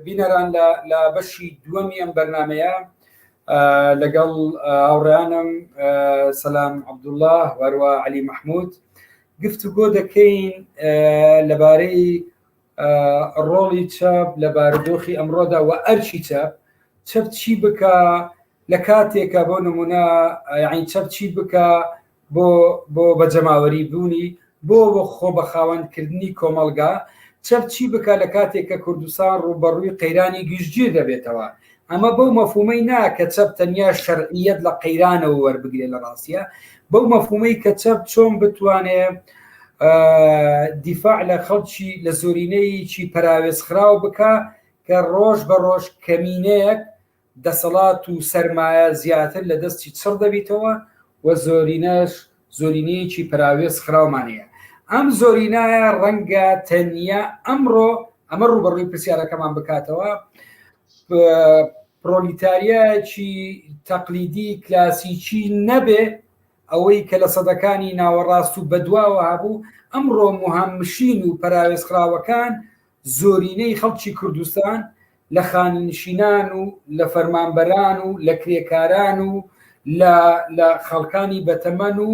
بینەران لە بەشی دووەمی ئەم بەرنامەیە لەگەڵ هاوڕێیانم سەلام عەبدوڵڵاه وەروە عەلی مەحموود گفتوگۆ دەکەین لەبارەی ڕۆڵی چەپ لە بارودۆخی ئەمڕۆدا و ئەرچی چەپ چی بکە لە کاتێکە بۆ نمونە یعنی چەپ چی بکە بۆ بەجەماوەری بوونی بۆ خۆ بە خاوەنکردنی کۆمەڵگا چەپ چی بکە لە کاتێککە کوردستان ڕوبەڕووی قەیرانی گشتگیر دەبێتەوە. ئەمە بەو مەفهومەی ناکە چەپ تەنیا شەرعیەت لە قەیرانەوە وەربگرێت لە ڕاستیە، بەو مەفهومەی کە چەپ چۆن بتوانێت دیفاع لە خەڵکی لە زۆرینەیەکی پەراوێزخراو بکە کە ڕۆژ بە ڕۆژ کەمینەیەک دەسەڵات و سەرمایە زیاتر لە دەستی چڕ دەبیتەوە و زۆرینەیەکی پەراوێز خراومانەیە. ئەم زۆرینایە ڕەنگە تەنیا ئەمە ڕوبەڕووی پرسیارەکەمان بکاتەوە پرۆلیتاریایەکی تەقلیدی کلاسیکی نەبێ ئەوەی کە لە سەدەکانی ناوەڕاست و بەدواوە هەبوو. ئەمڕۆ مهامشین و پەراوێزخراوەکان زۆرینەی خەڵکی کوردستان لە خاننشینان و لە فەرمانبەران و لە کرێکاران و لە خەڵکانی بەتەمەن و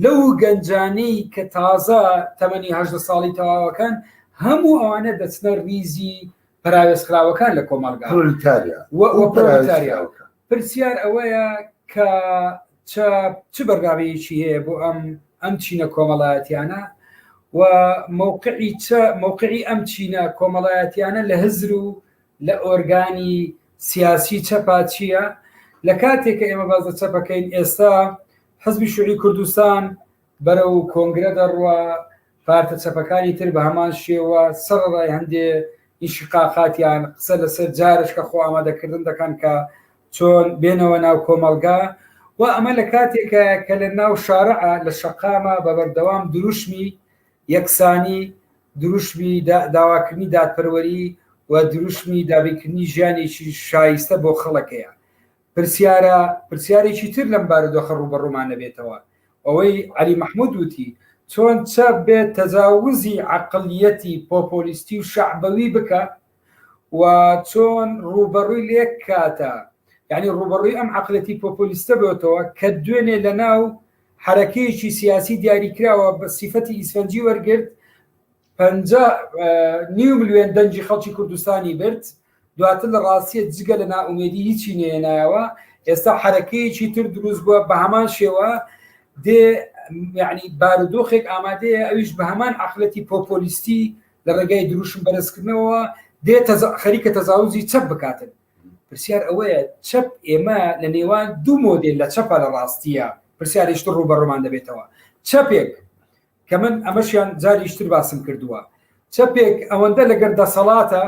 لەو گەنجانەی کە تازە تەمەنی 18 ساڵی تەواوەکان هەموو ئەوانە دەچنە ریزی پەراوێزخراوەکان لە کۆمەڵگا پرۆلیتاریا. پرسیار ئەوەیە کە چ بەرنامەیەکی هەیە بۆ ئەم چینە کۆمەڵایەتیانە و موقعی ئەم چینە کۆمەڵایەتیانە لە هزر و لە ئۆرگانی سیاسی چەپا چییە؟ لە کاتێککە ئێمە باز لە چەپەکەین ئێستا حزبی شوعی کوردستان بەرەو کۆنگرە دەڕوە، پارتە چەپەکانی تر بە هەمان شێوە سەرڕای هەندێ ئیشقاقاتیان قسە لەسەر جارش کە خۆ ئامادەکردن دەکەن کە چۆن بێنەوە ناو کۆمەڵگا و ئەمە لە کاتێکە کە لە ناو شارعە لە شەقامە بە بەردەوام دروشمی یەکسانی دروشمی داواکردنی دادپەروەری و دروشمی دابینکردنی ژیانێکی شایستە بۆ خەڵکەیە. پرسیارێکی تر لەم بارودۆخە ڕوبەڕوومان دەبێتەوە ئەوەی عەلی مەحموود وتی چۆن چەپ بێت تەجاوزی عەقڵیەتی پۆپۆلیستی و شەعبەوی بکە و چۆن ڕوبەڕووی لێک کاتە، یعنی ڕوبەڕووی ئەم عەقڵەتی پۆپۆلیستە بێتەوە کە دوێنێ لە ناو حرەکەیەکی سیاسی دیاریکراوە بە سیفەتی ئیسفەنجی وەرگرت 5.5 ملیۆن دەنجی خەڵکی کوردستانی برد، دواتر لە ڕاستیە جگە لە ناومێدی هیچی نێنایەوە. ئێستا حرەکەیەکی تر دروست بووە بە هەمان شێوە یعنی بارودۆخێک ئامادەیە ئەویش بە هەمان عەقڵەتی پۆپۆلیستی لە ڕێگای دروشم بەرزکردنەوە خەریکە تەجاوزی چەپ بکاتن. پرسیار ئەوەیە چەپ ئێمە لە نێوان دوو مۆدێل لە چەپە لە ڕاستیە پرسیارێشتر ڕوبەڕوومان دەبێتەوە. چەپێک کە من ئەمەشیان جاریشتر باسم کردووە، چەپێک ئەوەندە لەگەر دەسەڵاتە،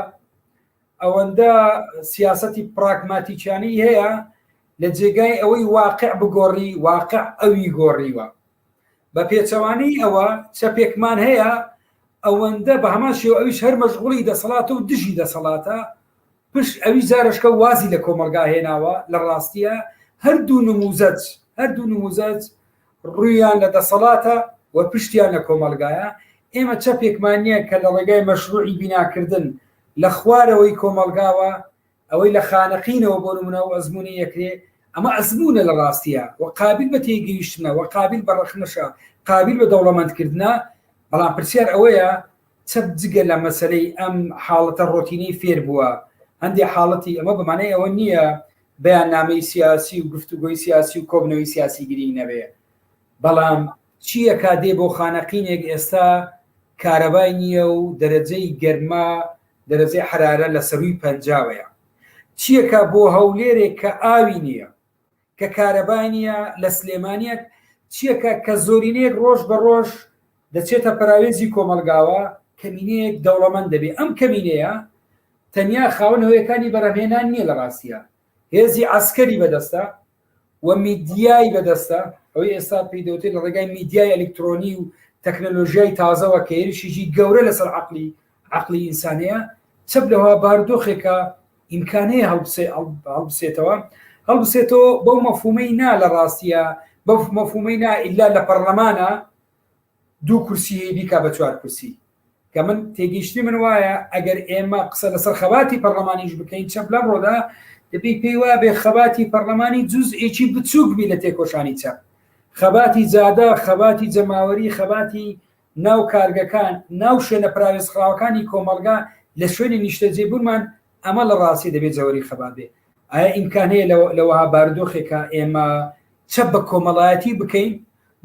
ئەوەندە سیاسەتی پراگماتیکیانی هەیە لە جێگای ئەوەی واقع بگۆڕی واقع ئەوی گۆڕیوە. بە پێچەوانەی ئەوە چەپێکمان هەیە ئەوەندە بە هەمان شێوە ئەویش هەر مەشغوڵی دەسەڵاتە و دژی دەسەڵاتە، پشت ئەوی جارشکە وازی لە کۆمەڵگا هێناوە. لە ڕاستیە هەردوو نموزەج ڕوویان لە دەسەڵاتە و پشتیان لە کۆمەڵگایە. ئێمە چەپێکمان نییە کە لە ڕێگای مەشروعی بیناکردن لە خوارەوەی کۆمەڵگاوە ئەوەی لە خانەقینەوە بۆ نمونە و ئەزمموی یەکرێ، ئەمە ئەزمونە لە ڕاستیە و قابل بە تێگەیشتنە و قابل بە ڕەخنەشە، قابل بە دەوڵەمەندکردنە. بەڵام پرسیار ئەوەیە چەپ جگە لە مەسەلەی ئەم حاڵەتە ڕۆتینەی فێر بووە. هەندێک حاڵەتی ئەمە بەمانەی ئەوە نییە بەیاننامەی سیاسی و گفتوگۆی سیاسی و کۆبنەوەی سیاسی گرنگ نەبێ، بەڵام چییە کادێ بۆ خانەقینێک ئێستا کارەبای نییە و دەرەجەی گەرما دەرەجەی حرارە لە سەروی پەنجاوەیە، چیەکە بۆ هەولێرێک کە ئاوی نییە کە کارەبای نییە لە سلێمانیەک، چیەکە کە زۆرینەیەک ڕۆژ بە ڕۆژ دەچێتە پەراوێزی کۆمەڵگاوە کەمینەیەک دەوڵەمەند دەبێت. ئەم کەمینەیە تەنیا خاوەنەوەیەکانی بەڕەهێنان نییە لە ڕاستیە، هێزی عەسکەری بەدەستە و میدیای بەدەستە. ئەوەی ئێستا پێی دەوتێت لە ڕێگای میدیای ئەلکترۆنی و تەکنەلۆژیای تازەوە کە هێرشیجی گەورە لەسەر عەقڵی ئینسانەیە، چەپ لەوە بارودۆخێکە ئیمکانەیە هەڵبسێتەوە بەو مەفهومەی نا لە ڕاستیە، بەو مەفهومەی نا ئیلا لە پەرلەمانە دوو کورسی بیکا بە 4 کورسی. کە من تێگەیشتی من وایە ئەگەر ئێمە قسە لەسەر خەباتی پەرلەمانیش بکەین چەپ لەم ڕۆدا دەبی پێی وایە بێ خەباتی پەرلەمانی جوزئێکی بچووک بی لە تێکۆشانی چەپ خەباتی جادە خەباتی جەماوەری خەباتی ناو کارگەکان ناو شوێنە پراوێزخراوەکانی کۆمەڵگا لە شوێنی نیشتەجێبوونمان ئەمە لە ڕاستی دەبێت جەوەری خەبات بێ ئایا ئیمکان هەیە لەوەها بارودۆخێکە ئێمە چەپ بە کۆمەڵایەتی بکەین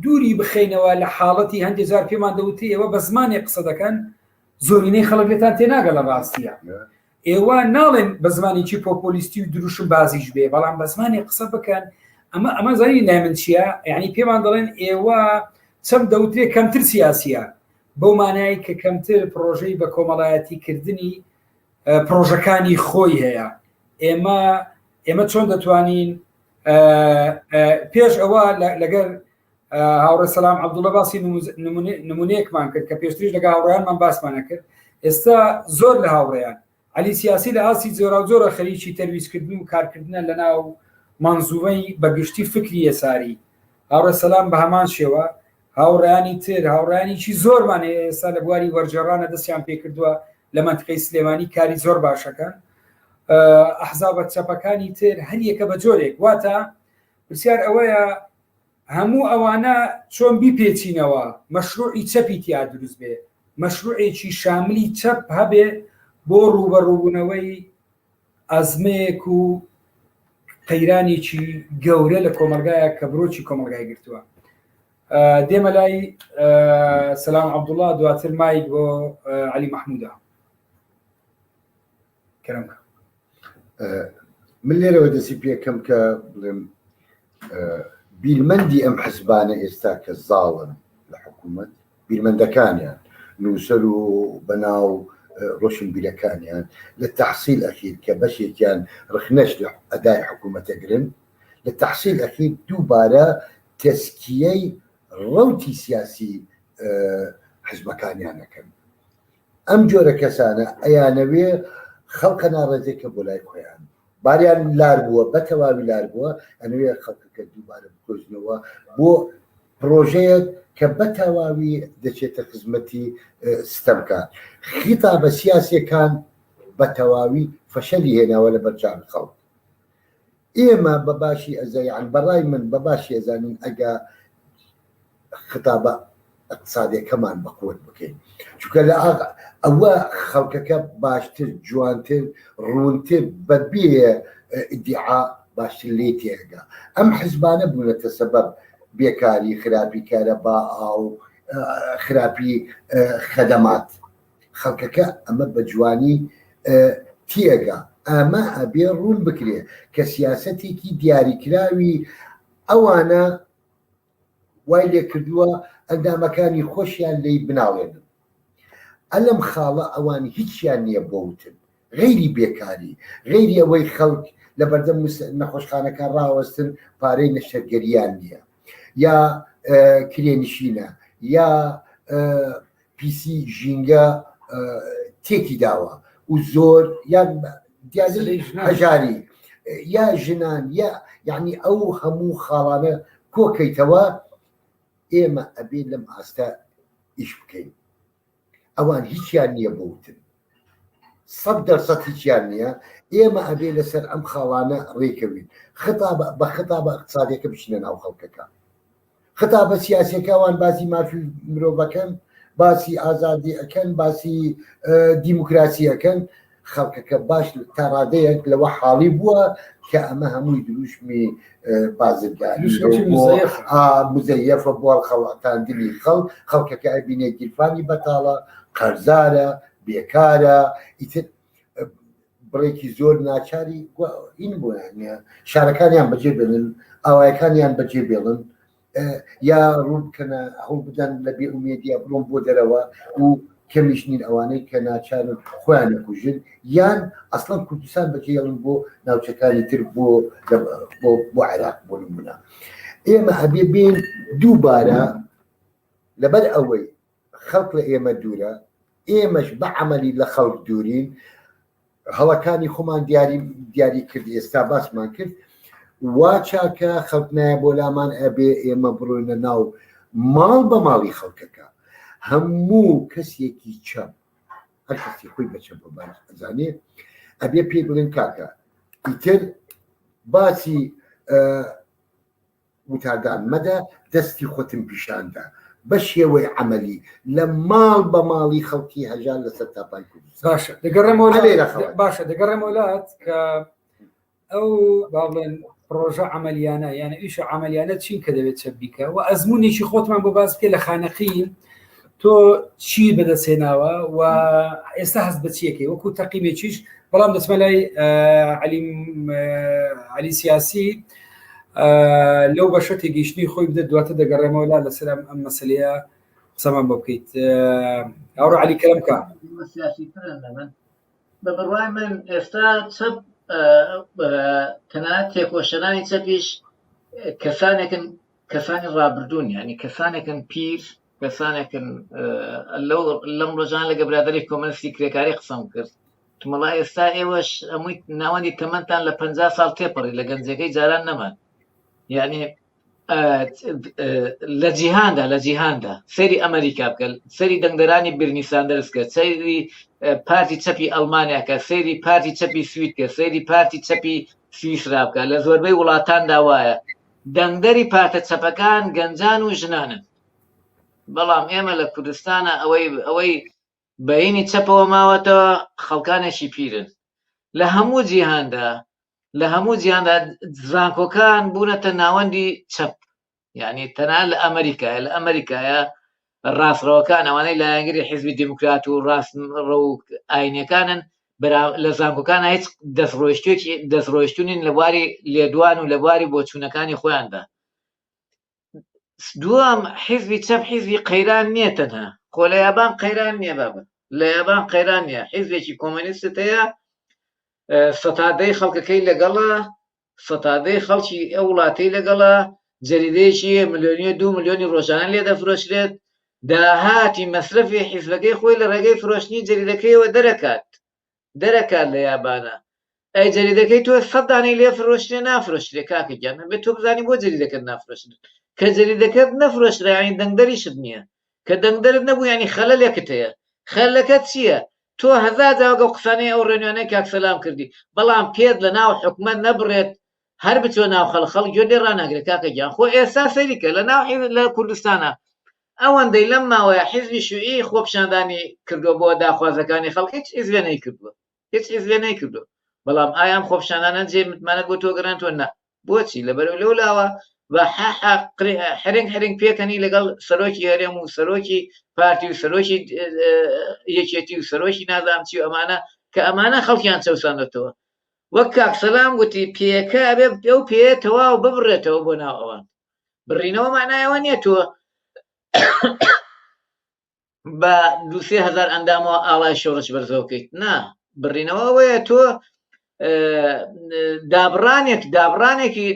دووری بخەینەوە لە حاڵەتی هەندێک جار پێمان دەوتی ئێوە بە زمانی قسە دەکەن زۆرینەی خەڵک لێتان تێناگە لە ڕاستیە ئێوە ناڵێن بە زمانێکی پۆپۆلیستی و دروشم بازیش بێ بەڵام بە زمانی قسە بکەن ئەمە زانی نامن چییە یعنی پێمان دەڵێن ئێوە چەم دەوترێت کەمتر سیاسیە بەو مانایی کە کەمتر پرۆژەی بە کۆمەڵایەتی کردنی پرۆژەکانی خۆی هەیە ئێمە چۆن دەتوانین پێش ئەوە لەگەر هاوڕێ سەلام عەبدوڵڵە باسی نمونەیەکمان کرد کە پێشتریش لەگە هاوڕێیانمان باسمانە کرد ئێستا زۆر لە هاوڕێیان عەلی سیاسی لە ئاسی جۆرا و جۆرە خەریکی تەرویزکردن و کارکردنە لەناو مانزومەی بەگشتی فکری یەساری هاوڕێ سەلام بە هەمان شێوە هاوڕێیانی تر هاوڕێیانیی زۆرمان ئێستا لە بواری وەرجێڕانە دەستیان پێ کردووە لە منتقەی سلێمانی کاری زۆر باشەکەن ئەحزابە چەپەکانی تر هەر یەکە بە جۆرێک واتە پرسیار ئەوەیە هەموو ئەوانە چۆن بیپێچینەوە مەشروعی چەپی تیا دروست بێ مەشروعێکی شاملی چەپ هەبێ بۆ ڕوبەڕووبوونەوەی ئەزمەیەک و قەیرانێکی گەورە لە کۆمەلگایە کە بڕۆکی کۆمەلگای گرتووە دێمە لای سەلام عەبدوڵڵا دواتر مایک بۆ عەلی مەحموودە کەرەم من لێرەوە دەسی پێکەم کە بڵێم بیرمەندی ئەم حزبانە ئێستا کە زاڵن لە حکوومەت بیرمەندەکانیان نووسەر و بەناو ڕۆشنبیرەکانیان لە تەحسیل ئەخیر کە بەشێکیان ڕخنەش لە ئەدای حکوومەتەگرن لە تەحسیل ئەخیر دووبارە تەسکیەی ڕەوتی سیاسی حزبەکانیانەکەن ئەم جۆرە کەسانە ئەیانەوێ خەڵکە ناڕێزێکە بۆ لای خۆیان باریان لار بووە بە تەواوی لار بووە ئەنوێ خەڵکەکە دووبارە بکۆزنەوە بۆ پرۆژەیەک کە بە تەواوی دەچێتە خزمەتی ستەمکان خیتابە سیاسیەکان بە تەواوی فەشەلی هێناوە لە بەرجام خەڵک ئێمە بە باشی ئەزایان بەڕای من بە باشی ئەزانین ئەگە خطابە اقتصادیەکەمان بەقوت بکەین چونکە لە ئەوە خەڵکەکە باشتر جوانتر ڕوونتر بەبێ ئیدعا باشتر لێ تێگا ئەم حزبانە بوونەتە سەبەب بێکاری خراپی کارەبا ئاو خراپی خەدەمات خەڵکەکە ئەمە بە جوانی تێگا ئەمە ئەبێ ڕوون بکرێ کە سیاسەتێکی دیاریکراوی ئەوانە وای لێ کردووە ئەندامەکانی خۆشیان لی بناڵێنن ئەلم خاڵە ئەوانی هیچیان نییە بۆوتن غەیری بێکاری غەیری ئەوەی خەڵک لە بەردەم نەخۆشخانەکان ڕاوەستن پارەی نەشتەرگەریان نییە یا کرێنشینە یا پیسی ژینگە تێکی داوە و زۆر یا هەژاری یا ژنان یا یعنی ئەو هەموو خاڵانە کۆکەیتەوە ئێمە ئەبێ لەم ئاستا ئیش بکەین ئەوان هیچیان نییە بوتن 100% هیچیان نییە ئێمە ئەبێ لەسەر ئەم خاڵانە ڕێکەوین بە خطابە اقتصادیەکە بچنە ناو خەڵکەکە خطابە سیاسیەکەوان باسی مافی مرۆڤەکەن باسی ئازادی ئەەکەن باسی دیموکراسی ئەەکەن خەڵکەکە باش تا ڕادەیەک لەوە حاڵی بووە کە ئەمە هەمووی دروشمی بازرگانی مزەیەفە بۆ خەڵاتاندنی خەڵکەکە ئەبینێ گیرفانی بەتاڵە قەرزارە بێکارە ئیتر بڕێکی زۆر ناچاری این بووە شارەکانیان بەجێ بێنن ئاوایەکانیان بەجێ بێڵن یا ڕوو بکەنە هەوڵ بدەن لە بێ ئومێدیە بڕۆم بۆ دەرەوە و کەمیشنین ئەوانەی کە ناچارن خۆیان نەکوژن یان ئەسڵەن کوردستان بەجێڵن بۆ ناوچەکانی تر بۆ عێراق بۆ نمونە ئێمە ئەبێ بێن دووبارە لەبەر ئەوەی خەڵک لە ئێمە دوورە ئێمەش بە عەمەلی لە خەڵک دوورین هەڵەکانی خۆمان دیاری کرد ئێستا باسمان کرد وا چاکە خەڵک نایە بۆ لامان ئەبێ ئێمە بڕۆینە ناو ماڵ بە ماڵی خەڵکەکە هەموو کەسێکی چەپ هەر کەسی خۆی بە چەپ ئەزانێ ئەبێ پێ بڵێن کاکە ئیتر باسی وتادان مەدە دەستی خۆتم پیشاندا بە شێوەی عملی لە ماڵ بە ماڵی خەڵکی هەژار لەسەر تاپای کوردستان باشە دەگەڕێمە وڵات کە ئەو با بڵێن پرۆژە عملیانە یانە ئیشە عملیانە چین کە دەوێت چەپ بیکە و ئەزمونێکی خۆتمان بۆ باز بکە لە خانەقین تۆ چی بەدەستێناوە و ئێستا هەست بە چیەکەی وەکو تەقیمێکیش بەڵام دەچمە لای علی سیاسی لەو بەشە تێگەیشتنی خۆی بدە دواتە دەگەڕێمەوە لا لەسەر ئەم مەسەلەیە قسەمان بۆ بکەیت ئەوڕۆ علی کەرەم کە بە بڕوای من ئێستا چەپ تەنانەت تێکۆشەنانی چەپیش کەسانی ڕابردوون یعنی کەسانێکن پیر کەسانێکن لەم ڕۆژان لەگە برادری کۆمەنستی کرێکاری قسەم کرد تومەڵا ئێستا ئێوەش هەمووی ناوەندی تەمەتان لە 50 ساڵ تێپەڕی لە گەنجەکەی جاران نەمان یعنی لە جیهاندا سەری ئەمریکا بکە سەری دەنگدەرانی برنیسان دەستکە سەری پارتی چەپی ئەڵمانیاکە سەری پارتی چەپی سویدکە سەری پارتی چەپی سویسرا بکە لە زۆربەی وڵاتاندا وایە دەنگدەری پارتە چەپەکان گەنجان و ژنانن بەڵام ئێمە لە کوردستانە ئەوەی بەینی چەپەوە ماوەتەوە خەڵکانێکی پیرن لە هەموو جیهاندا زانکۆکان بوونەتە ناوەندی چەپ یعنی تەنها لە ئەمریکایە ڕاستڕەوەکان ئەوانەی لایەنگری حیزبی دیموکرات و ڕاستڕە و ئاینەکانن لە زانکۆکانە هیچ دەستڕۆیشتونین لە بواری لێدوان و لە بواری بۆچوونەکانی خۆیاندا دووەم حیزبی چەپ حیزبی قەیران نییە تەنها خۆ لە یابان قەیران نییە بابن لە یابان قەیران نییە حیزبێکی کۆمۆنیست هەیە سەتادەی خەڵکەکەی لەگەڵە سەتادەی خەڵکی ئەو وڵاتەی لەگەڵە جەریدەیەکی ملیۆنیە 2 ملیۆنی ڕۆژانە لێ دەفرۆشرێت داهاتی مەصرفی حیزبەکەی خۆی لە ڕێگەی فرۆشتنی جەریدەکەیەوە دەرەکات لە یابانە ئەی جەریدەکەی تۆ 100 دانەی لێ فرۆشتێ نافرۆشتێ کاکە گیان بێت تۆ بزانی بۆ جەریدەکەت نافرۆشتن کە جەریدەکەت نەفرۆشرا ینی دەنگدەریشت نییە کە دەنگدەرت نەبوو ینی خەلەلێکت هەیە خەلەکەت چییە تۆ هەزار جاوەگە قسانەی ئەو ڕێنوانەی کاک سەلام کردی بەڵام پێت لە ناو حکومەت نەبڕێت هەر بچۆ ناو خەڵ گوێ لێ ڕاناگرێت کاکە گیان خۆ ئێستا سەریکە لە ناو لە کوردستانە ئەوەندەی لەم ماوەیە حیزبی شوعی خۆپشاندانی کردووە بۆ داخوازەکانی خەڵک هیچ حیزبێ نەیکردووە بەڵام ئایام خۆپشاندانە جێ متمانەت بۆ تۆ گەڕێنەوە نا بۆچی لەبەرەوە لەولاوە بە هەرێنگ پێکەنی لەگەڵ سەرۆکی هەرێم و سەرۆکی پارتی و سەرۆکی یەکێتی و سەرۆکی نازانم چی و ئەمانە کە ئەمانە خەڵکیان چەوساندێتەوە وەک کاک سەلام گوتی پێەکە ئەبێ ئەو پێ تەواو ببڕێتەوە بۆ ناو ئەوان بڕینەوە معنایەوە نییە تۆ بە 2-3 ئەندامەوە ئاڵای شۆڕش بەرزەوەکەیت نا بڕینەوە ئەوەیە تۆ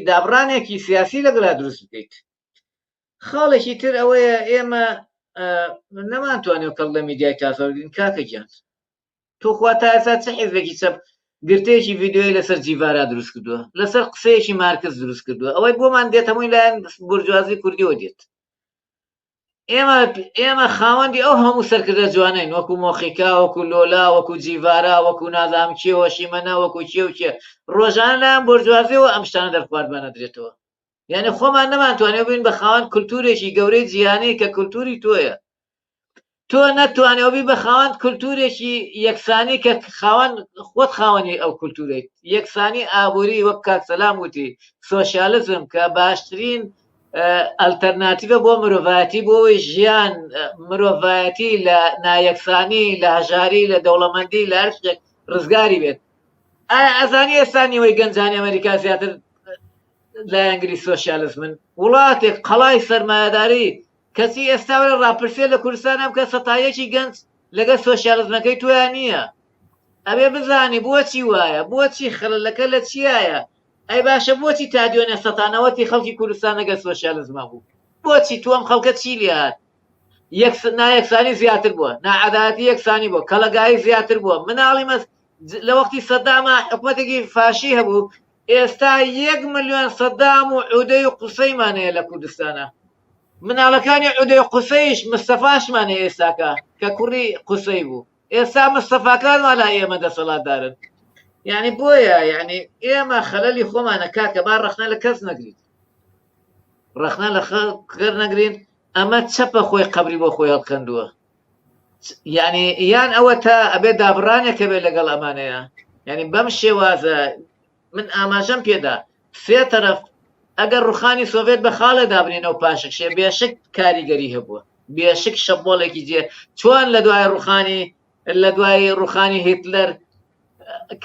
دابڕانێکی سیاسی لەگەڵا دروست بکەیت خاڵێکی تر ئەوەیە ئێمە نەمانتوانێت کەڵ لە میدیای تاسەوەگرین کاکە گیان تۆ خوا تا ئێستا چه حیزبێکی چەپ گرتەیەکی ڤیدیۆی لەسەر جیڤارا دروست کردووە لەسەر قسەیەکی مارکس دروست کردووە ئەوەی بۆمان دێت هەمووی لایەن بورژوازی کوردیەوە دێت ئێمە خاوەندی ئەو هەموو سەرکردە جوانین وەکو مۆخیکا وەکو لۆلا وەکو جیڤارا وەکو نازام کێوە شیمەنە وەکو کێ و کێ ڕۆژانە لایەن بورژوازیەوە ئەم شتانە دەرخواردمانە درێتەوە یعنی خۆمان نەمانتوانێت بین بە خاوەند کولتورێکی گەورەی جیهانی کە کولتوری تۆیە تۆ نەتوانێت بی بە خاوەند کولتورێکی یەکسانی کە خۆت خاوەنی ئەو کولتورێت یەکسانی ئابووری وەک کاک سەلام وتی سۆشیالیزم کە باشترین ئەلتەرناتیڤە بۆ مرۆڤایەتی بۆەوەی ژیان مرۆڤایەتی لە نایەکسانی لە هەژاری لە دەوڵەمەندی لە هەر شتێک ڕزگاری بێت ئەزانی ئێستانیەوەی گەنجانی ئەمریکا زیاتر لایەنگری سۆشیالیزمن وڵاتێک قەڵای سەرمایەداری کەسی ئێستا ڕاپرسێ لە کوردستان ئەم کە سەتایەکی گەنج لەگەڵ سۆشیالیزمەکەی تۆیان نییە ئەبێ بزانی بۆچی وایە بۆچی خەلەلەکە لە چیایە ئەی باشە بۆچی تا دوێنێ سەتانەوەتی خەڵکی کوردستان لەگەڵ سۆشیالیزمە بوو بۆچی تووەم خەڵکە چی لێهات نایەکسانی زیاتر بووە نائەدالەتی یەکسانی بووە کەڵەگایی زیاتر بووە مناڵی لە وەختی سەدامە حکومەتێکی فاشی هەبوو ئێستا 1 ملیۆن سەدام و عودەی و قوسەیمانەیە لە کوردستانە مناڵەکانی عودەی قوسەیش مستەفاشمانە ئێستاکە کە کوڕی قوسەی بوو ئێستا مستەفاکانمان لا ئێمە دەسەڵاتدارن یعنی بۆیە یعنی ئێمە خەلەلی خۆمانە کاکە با ڕەخنە لە کەس نەگریت ڕەخنە لە خەر نەگرین ئەمە چەپە خۆی قەبری بۆ خۆی هەڵکەندووە یعنی یان ئەوە تا ئەبێ دابڕانێکە بێت لەگەڵ ئەمانەیە یعنی بەم شێوازە من ئاماژەم پێدا سێ تەرەف ئەگەر ڕوخانی سۆڤێت بە خاڵە دابنێنەوە پاشەکشێ بێشک کاریگەری هەبووە بێشک شەبۆڵێکی جێ چۆن لە دوای ڕوخانی هیتلەر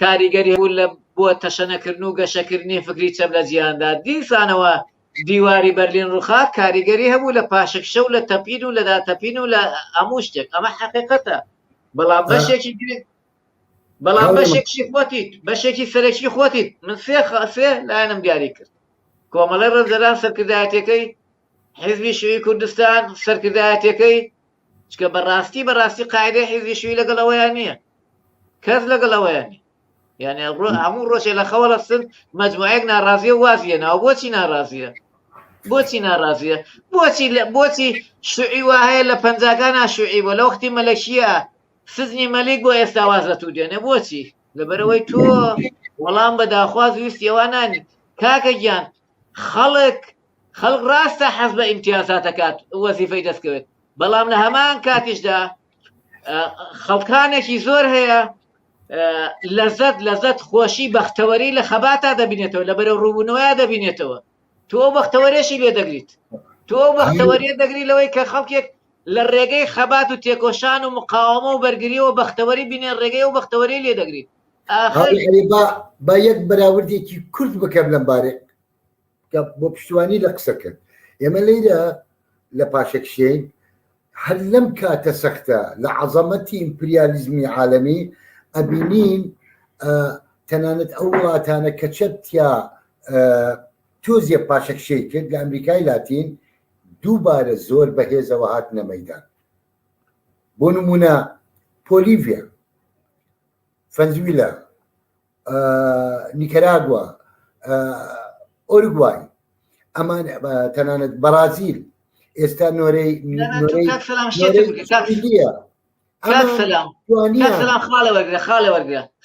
کاریگەری بوو لە بۆ تەشەنەکردن و گەشەکردنی فکری چەپ لە جیهاندا دیسانەوە دیواری بەرلین ڕوخا کاریگەری هەبوو لە پاشەکشە و لە تەپین و لە داتەپین و لە هەموو شتێک ئەمە حەقیقەتە بەڵام بەشێکی بەڵام بەشێکی خۆتیت بەشێکی سەرەکی خۆتیت من سێ لایەنم دیاری کرد کۆمەڵی ڕەمزەران سەرکردایەتەکەی حیزبی شووی کوردستان سەرکردایەتەکەی چکە بەڕاستی قاعدەی حیزبی شووی لەگەڵەوەیان نییە کەس لەگەڵەوەیان نیە یعنی هەموو ڕۆژێ لە خەوە لەستن مەجموعەیەک ناڕازیە وازیە ناو بۆچی ناڕازیە بۆچی شوعی وا هەیە لە پەنجاکانە شوعی بۆ لە وەختی مەلەکیە سزنی مەلیک بۆ ئێستا وازەت و دێنێ بۆچی لەبەرەوەی تۆ وەڵام بە داخواز ویستی ئەوە نانی کاکە گیان خەڵک ڕاستە حەز بە ئیمتیازاتەکات وەزیفەی دەستکەوێت بەڵام لە هەمان کاتیشدا خەڵکانێکی زۆر هەیە لەزەت خۆشی بەختەوەری لە خەباتا دەبینێتەوە لە بەرەو ڕووبوونەوەیە دەبینێتەوە تۆ بەختەوەرێشی لێ دەگریت تۆ بەختەوەریە دەگری لەوەی کە خەڵکێک لە ڕێگەی خەبات و تێکۆشان و مقاومە و بەرگریەوە بەختەوەری بینێ ڕێگەی و بەختەوەری لێ دەگریت با یەک بەراوردێکی کورد بکەم لەم بارێک بۆ پشتوانی لە قسەکرد ئێمە لەیرە لە پاشەکشێن هەر لەم کاتە سەختە لە عەزەمەتی ئیمپریالیزمی عالەمی ئەبینین تەنانەت ئەو وڵاتانە کە چەپتیا تۆزیە پاشەکشەی کرد لە ئەمریکای لاتین دووبارە زۆر بەهێزەوە هاتنە مەیدان بۆ نمونە پۆلیڤیا فەنزویلا نیکەراگوا ئۆروگوای ئەمان تەنانەت بەرازیل ئێستا نۆرەی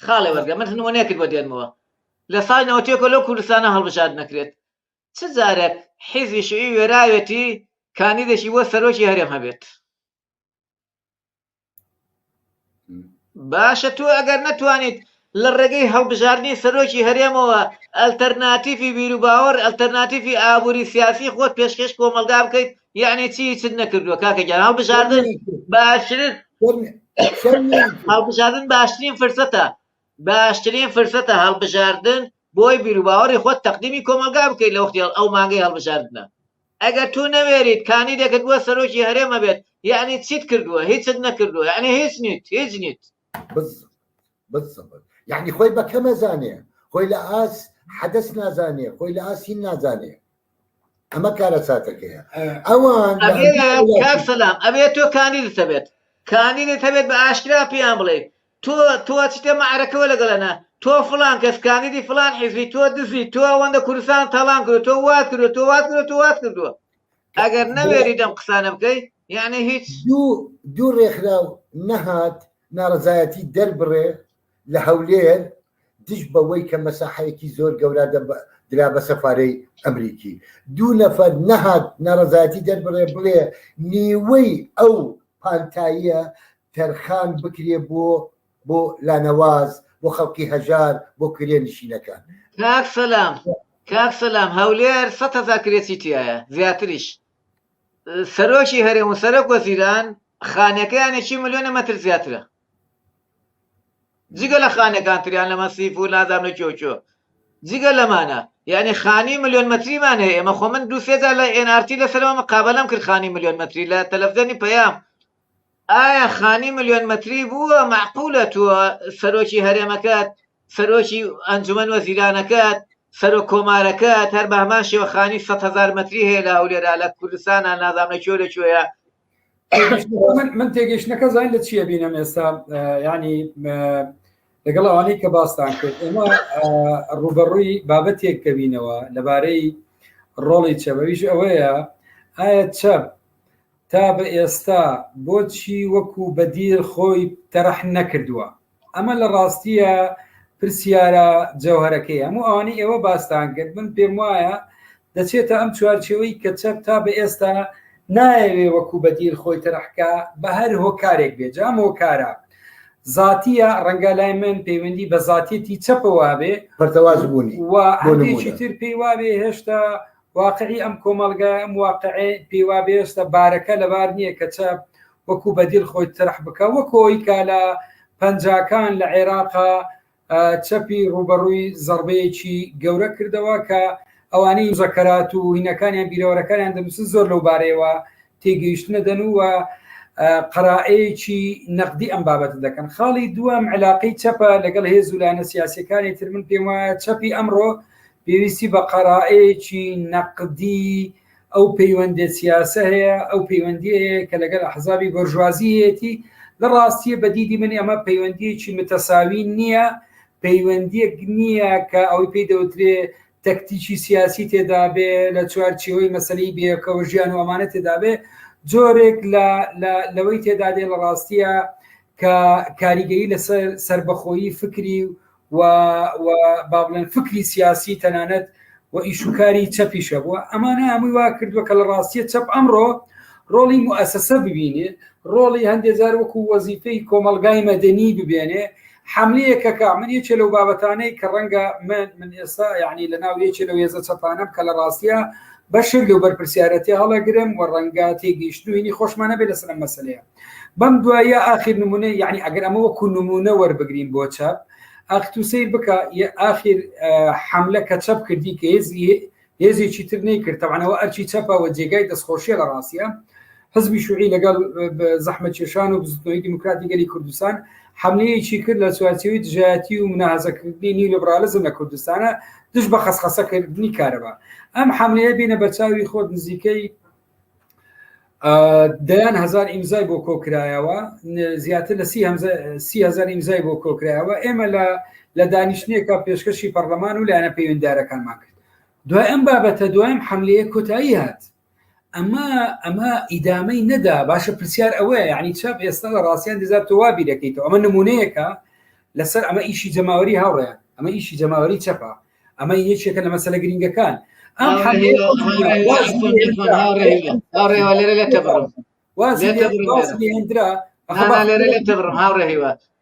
خاڵێ وەرگرە من نمونەیەکت بۆ دێنمەوە لە ساڵی 90 لەو کوردستانە هەڵبژارد نەکرێت چ جارێک حیزبی شووی وێرایەتی کاندیدێکی بۆ سەرۆکی هەرێم هەبێت باشە تۆ ئەگەر نەتوانیت لە ڕێگەی هەڵبژاردننی سەرۆکی هەرێمەوە ئەلتەرناتیفی بیر و باوەڕ ئەلتەرناتیفی ئابووری سیاسی خۆت پێشکەش کۆمەلگا بکەیت یعنی چیت نەکردووە کاکە گیان هەڵبژاردن هەڵبژاردن باشترین فرسەتە هەڵبژاردن بۆی بیر و باوەڕی خۆت تەقدیمی کۆمەلگا بکەیت لە وەختی ئەو مانگەی هەڵبژاردنە ئەگەر تو نەوێریت کاندیدێکت بووە سەرۆکی هەرێمە بێت یعنی چیت کردووە هیچت نەکردووە یعنی هیچ نیت یعنی خۆی بە کەمە زانێ خۆی لە ئاس حەدەس نازانێ خۆی لە ئاسین نازانێ ئەمە کارە ساتەکەیە ئەوان سەلام ئەبێت تۆ کاندیدت هەبێت بە ئاشکرا پێیان بڵێ تۆ چتێ مەعرەکەوە لەگەڵەنە تۆ فلان کەس کاندیدی فلان حیزبی تۆ دزی تۆ ئەوەندە کوردستان تەڵام کردو تۆ وات کردووە ئەگەر نەوێری دەم قسانە بکەی یعنی هیچ دوو ڕێکخراو نەهات ناڕزایەتی دەربڕێ لە هەولێر دش بەوەی کە مەساحەیەکی زۆر گەورە درا بە سەفارەی ئەمریکی دوو نەفەر نەهات ناڕزایەتی دەربڕێ بڵێ نیوەی ئەو پانتاییە تەرخان بکرێ بۆ لانەواز بۆ خەڵکی هەژار بۆ کرێ نشینەکان کاک سەلام هەولێر 100,000 کرێکی تایە زیاتریش سەرۆکی هەرێم و سەرۆک وەزیران خانەکەیانێکی ملیۆنە مەتر زیاترە جگە لە خانەکان تریان لە مەسیف و نازام لە کۆچۆ جگە لەمانە یعنی خانی ملیۆن مەتریمان هەیە ئێمە خۆ من 2-3 جار لە NRT لەسەرەوە مقابلەم کرد خانی ملیۆن مەتری لە تەلەڤیزیۆنی پەیام ئایا خانی ملیۆن مەتری بووە معقولە تۆ سەرۆکی هەرێمەکەت سەرۆکی ئەنجومەن وەزیرانەکەت سەرۆک کۆمارەکەت هەر بە هەمان شێوە خانی 100,000 مەتری هەیە لە هەولێرا لە کوردستانە نازام لەکوێیە من تێگەیشتنەکە زین لە چییە بینم ئێستا ینی لەگەڵ ئەوانەی کە باستان کرد ئێمە ڕوبەڕووی بابەتێک کە بینەوە لەبارەی ڕۆڵی چەبەویش ئەوەیە ئایا چەپ تا بە ئێستا بۆچی وەکو بەدیل خۆی تەرەح نەکردووە؟ ئەمە لە ڕاستیە پرسیارە جەوهەرەکەی هەموو ئەوانەی ئێوە باستان کرد. من پێم وایە دەچێتە ئەم چوارچێوەی کە چەپ تا بە ئێستا نایەوێ وەکو بەدیل خۆی تەرەحکە بە هەر هۆکارێک بێ. جام هۆکارە ذاتیە، ڕەنگە لای من پەیوەندی بە ذاتێتی چەپەوە بێ پەرتەواز بوونی و هەندێکی تر پێی وابێ هێشتا واقعی ئەم کۆمەڵگە ئەم واقعێ پێی وابێ هێشتا بارەکە لەبار نییە کە چەپ وەکو بەدیل خۆی تەرەح بکە، وەکۆی کا لە پەنجاکان لە عێراقا چەپی ڕوبەڕووی زەربەیەکی گەورە کردەوە کە ئەوانەی مزەکەرات و هینەکانیان بیرەوەرەکانیان دەنووسن زۆر لەو بارەیەوە تێگەیشتنە دەن و قەرائەیەکی نەقدی ئەم بابەت دەکەن. خاڵی دووەم علاقەی چەپە لەگەڵ هێز و لایەنە سیاسیەکانی تر. من پێم وایە چەپی ئەمڕۆ پێویستی بە قەرائەیەکی نەقدی ئەو پەیوەندێ سیاسە هەیە، ئەو پەیوەندی هەیە کە لەگەڵ ئەحزابی بۆرژوازیەتی لە ڕاستیە بەدیدی من ئەمە پەیوەندیەکی متەساوی نییە، پەیوەندیەک نییە کە ئەوەی پێی دەوترێ تەکتیکی سیاسی تێدا بێ لە چوارچێوەی مەسەلەی بێکەوە ژیان و ئەمانە تێدا بێ. جۆرێک لەوەی تێدا دێ لە ڕاستیە کە کاریگەری لەسەر سربەخۆیی فکری و با بڵێن فکری سیاسی تەنانەت و ئیشوکاری چەپیشە بووە. ئەمانە هەمووی وا کردووە کە لە ڕاستیە چەپ ئەمڕۆ ڕۆڵی موئەسەسە ببینێ، ڕۆڵی هەندێجار وەکو وەزیفەی کۆمەلگای مەدەنی ببێنێ. حملەیەکەکە من یەکێ لەو بابەتانەی کە ڕەنگە من ئێستا یعنی لە ناو یەکێ لەو هێزە چەپانەم کە لە ڕاستیە بەشێک لەو بەرپرسیارەتی هەڵەگرم و ڕەنگە تێگەیشتنوینی خۆشمانە بێ لەسەر ئەم مەسەلەیە. بەم دوایە ئاخر نمونە یعنی ئەگەر ئەمە وەکو نمونە وەربگرین بۆ چەپ ئاختوسەی بکە ئاخر حملە کە چەپ کردی کە هێزێکی تر نەیکرد. تەوانەوە ئەرچی چەپەوە جێگای دەستخۆشیە لە ڕاستیە. حزبی شوعی لەگەڵ زەحمەت کێشان و بزرگترینەوەی دیموکراتی گەلی کوردستان حملەیەکی کرد لە چوارچێوەی دژایەتی و مناهزەکردنی نیولێبرالیزم لە کوردستانە دش بە خەسخەسەکردنی کارەبا. ئەم حملەیە بینە بەرچاوی خۆت نزیکەی 10,000 ئیمزای بۆ کۆکرایەوە، زیاتر لە 30,000 ئیمزای بۆ کۆکرایەوە. ئێمە لە دانیشتنێکە پێشکەشی پەرلەمان و لایەنە پەیوەنددارەکانمان کرد. دوای ئەم بابەتە دوایم حملەیە کۆتایی هات. ئەمە ئیدامەی نەدا. باشە پرسیار ئەوەیە یعنی چەپ ئێستا لە ڕاستیان دەزار تۆ وا بیرەکەیتەوە. ئەمە نمونەیەکە لەسەر ئەمە ئیشی جەماوەری هاوڕێیان، ئەمە ئیشی جەماوەری چەپە، ئەمە یەکێکە لە مەسەلە گرنگەکان.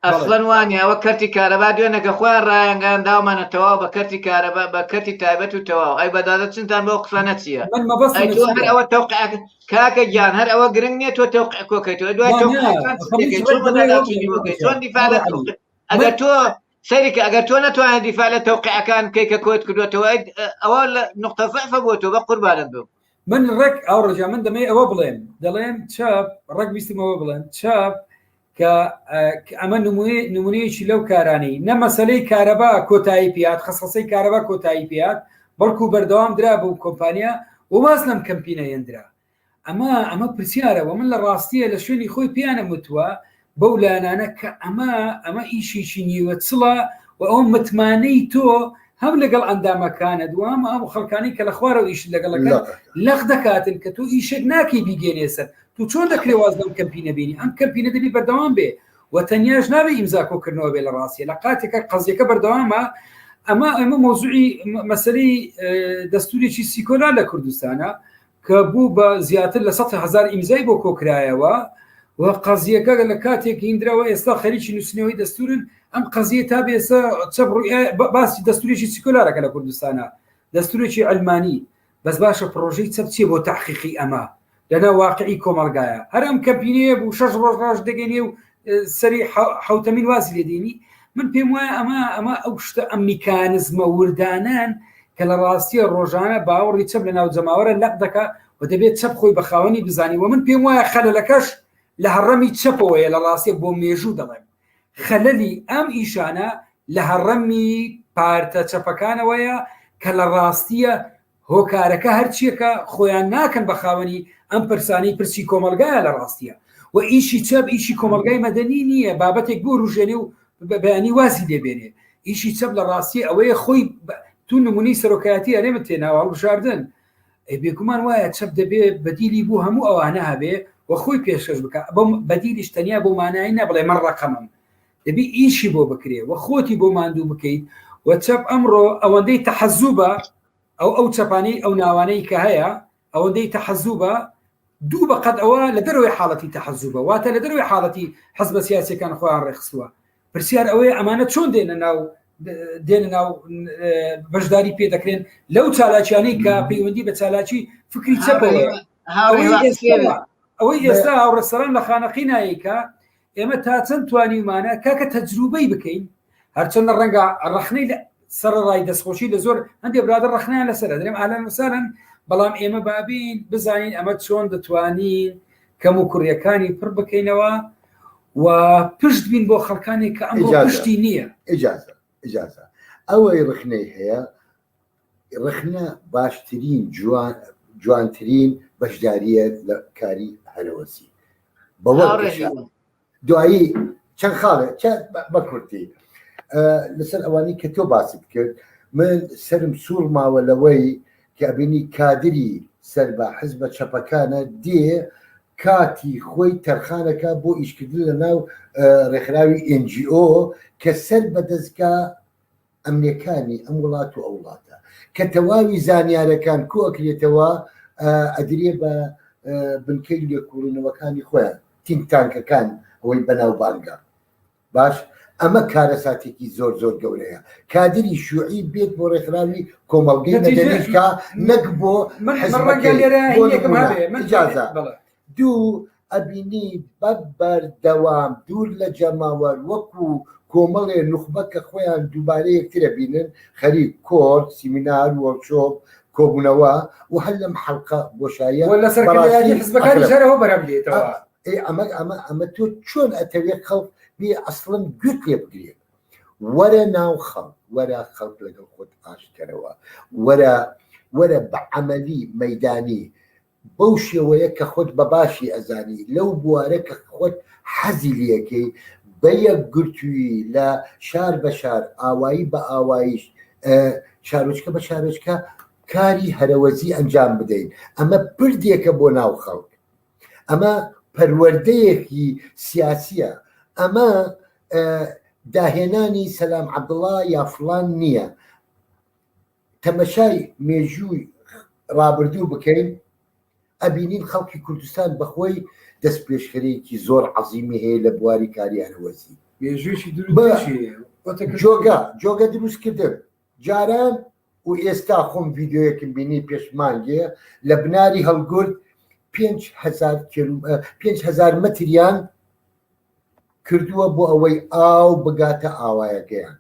ئەسڵەن وانە ئەوە کەرتی کارەبا دوێنەکە خۆیان ڕایەنگان داومانەتەوا بە کەرتی کارەبا بە کەرتی تایبەت و تەواو. ئەی بەدادە چنتان بۆ قسانە چییە؟ هەر ئەوە تەوقع کاکە گیان هەر ئەوە گرنگ نیە تۆ تەوقع کۆکەیتەوە دوای چۆن دیفاع ئەگەر تۆ سەریکە ئەگەر تۆ نەتوانێت دیفاع لە تەوقعەکان کەیکە کۆت کردوێتەوە ئەوە لە نقطە ضعفە بۆ تۆ بە قوربانت بوو. من ڕێک ئەو ڕۆژە من دەمەی ئەوە بڵێن دەڵێن چاپ ڕێک بیستمەوە بڵێن چاپ کە ئەمە نمونەیەکی لەو کارانەی نە مەسەلەی کارەبا کۆتایی پیات خەسەسەی کارەبا کۆتایی پیات بەڵکو بەردەوام درا بۆ کۆمپانیا و باز لەم کەمپینە هێنرا. ئەمە پرسیارەوە من لە ڕاستیە لە شوێنی خۆی پیانە وتووە بەو لایەنانە کە ئەمە ئیشێکی نیوە چڵە و ئەو متمانەی تۆ هەم لەگەڵ ئەندامەکانە دوام ئەم خەڵکانی کە لە خوارەوە ئیش لەگەڵەکە لەخ دەکاتن کە تۆ ئیشێک ناکەی بیگەێنێ سەر تو چۆن دەکرێ واز لەم کەمپینە بینی ئەم کەمپینە دەبی بەردەوام بێ و تەنیاش نابێ ئیمزاکۆکردنەوە بێ لە ڕاستیە لە قاتێکە قەزیەکە بەردەوامە. ئەمە مۆزوعی مەسەلەی دەستوریی سیکۆلا لە کوردستانە کە بوو بە زیاتر لە 100,000 ئیمزای بۆ کۆکرایەوە و قەزیەکە لە کاتێک هیندراوە ئێستا خەریکی نووسنەوەی دەستورن. ئەم قەزیە تا بێسە باسی دەستوریی سیکۆلارەکە لە کوردستانە دەستورێکی ئەلمانی بەس باشە پرۆژەی چەپ چیە بۆ تحقیقی ئەمە لەنا واقعی کۆمەلگایە. هەر ئەم کەمپینەیە بوو 6 ڕۆژ دەگەنێ و سەری حوتەمین واسی لێدێنی. من پێم وایە ئەمە ئەو شتە ئەم میکانزمە وردانان کە لە ڕاستیە ڕۆژانە باوەڕی چەپ لە ناو جەماوەرە لەق دەکا و دەبێت چەپ خۆی بە خاوەنی بزانی و من پێم وایە خەلەلەکەش لە هەڕەمی چەپەوەیە لە ڕاستیە بۆ مێژوو دەڵێن خەلەلی ئەم ئیشانە لە هەڕەمی پارتە چەپەکانەوەیە کە لە ڕاستیە هۆکارەکە هەرچیەکە خۆیان ناکەن بە خاوەنی ئەم پرسانی پرسی کۆمەلگایە لە ڕاستیە و ئیشی چەپ ئیشی کۆمەلگای مەدەنی نییە بابەتێک بۆ ڕژێنێ و بەیانی وازی لێبێنێ. ئیشی چەپ لە ڕاستی ئەوەیە خۆی تو نمونی سەرۆکایەتی ئەرێمە تێناوە هەڵبژاردن بێگومان وایە چەپ دەبێ بەدیلی بوو هەموو ئەوانە هەبێ و خۆی پێشکەش بکە بۆ بەدیلیش تەنیا بۆ مانایی نەبڵێ من ڕقەمم دەبێ ئیشی بۆ بکرێ و خۆتی بۆ ماندوو بکەیت و چەپ ئەمڕۆ ئەوەندەی تەحەزوبە ئەو چەپانەی ئەو ناوانەی کە هەیە ئەوەندەی تەحەزوبە دوو بەقەت ئەوە لە دەروی حاڵەتی تەحەزوبە واتە لە دەروی حاڵەتی حەزبە سیاسیەکان خۆیان ڕێخستووە پرسیار ئەوەیە ئەمانە چۆن دێنە ناو بەشداری پێ دەکرێن لەو چالاکیانەی کە پەیوەندی بە چالاکی فکری چەپەوەیە ئەوەی ئێستا هاوڕێسەران لە خانەقی نایکە ئێمە تا چەند توانیمانە کاکە تەجروبەی بکەین هەرچەندە ڕەنگە ڕەخنەی سەرڕای دەستخۆشی لە زۆر هەندێک برادر ڕەخنیان لەسەر دەرێم ئالان وسارن بەڵام ئێمە بابین بزانین ئەمە چۆن دەتوانین کەم و کوڕیەکانی پڕ بکەینەوە و پشت بین بۆ خەڵکانی کە ئەم پشتی نییە. ئیجازە ئەوەی ڕخنەی هەیە ڕخنە باشترین جوانترین بەشداریە لە کاری هەرەوەسی بەوە دوایی چەند خاڵێ بە کورتی لەسەر ئەوانی کە تۆ باست کرد من سرم سوور ماوە لەوەی کە بینی کادری سەر بە حزبە چەپەکانە دێ کاتی خۆی تەرخانەکە بۆ ئیشکردن لە ناو ڕێکخراوی NGO کە سەر بەدەستگا ئەمنیەکانی ئەم وڵات و ئەوڵاتە کە تەواوی زانیارەکان کۆ ئەکرێتەوە ئەدرێ بە بنکەی لێکۆڵینەوەکانی خۆیان تینگتانکەکان ئەوەی بەناو بانگە باش ئەمە کارە ساتێکی زۆر زۆر گەورەیە کادری شوعی بێت بۆ ڕێکخراوی کۆمەڵگەی نەدەریکا نەک بۆ ئیجازە دوو ئەبینی بەردەوام دوور لە جەماوەر وەکو کۆمەڵێ نوخبەکە خۆیان دووبارە یەکترە بینن خەریک کۆر سیمینار وەرکشۆپ کۆبوونەوە و هەر لەم حەڵقە بۆشایە حزبەکانی شارەوە بەرە بدێتەوە ئەمە تۆ چۆن ئەتەوێت خەڵک بێ ئەسڵم گوێت لێ بگرێت وەرە ناو خەڵک وەرە خەڵک لەگەڵ خۆت ئاشکەرەوە وەرە بە عەمەلی مەیدانی بەو شێوەیە کە خۆت بە باشی ئەزانی لەو بوارە کە خۆت حەزی لەکەی بە یەک گرتووی لە شار بە شار ئاوایی بە ئاواییش شارۆچکە بە شارۆچکە کاری هەرەوەزی ئەنجام بدەین ئەمە پردێکە بۆ ناو خەڵک ئەمە پەروەردەیەکی سیاسیە ئەمە داهێنانی سەلام عەبدوڵڵا یا فڵان نییە تەمەشای مێژووی ڕابردوو بکەین ئەبینین خەڵکی کوردستان بەخۆی دەست پێشکەرێکی زۆر عەزیمی هەیە لە بواری کاری هەرەوەزی جۆگە دروستکردن جاران و ئێستا خۆم ڤیددیۆیەکم بینی پێشمانگێ لە بناری هەڵگورد 5,000 مەتریان کردووە بۆ ئەوەی ئاو بگاتە ئاوایەکەیان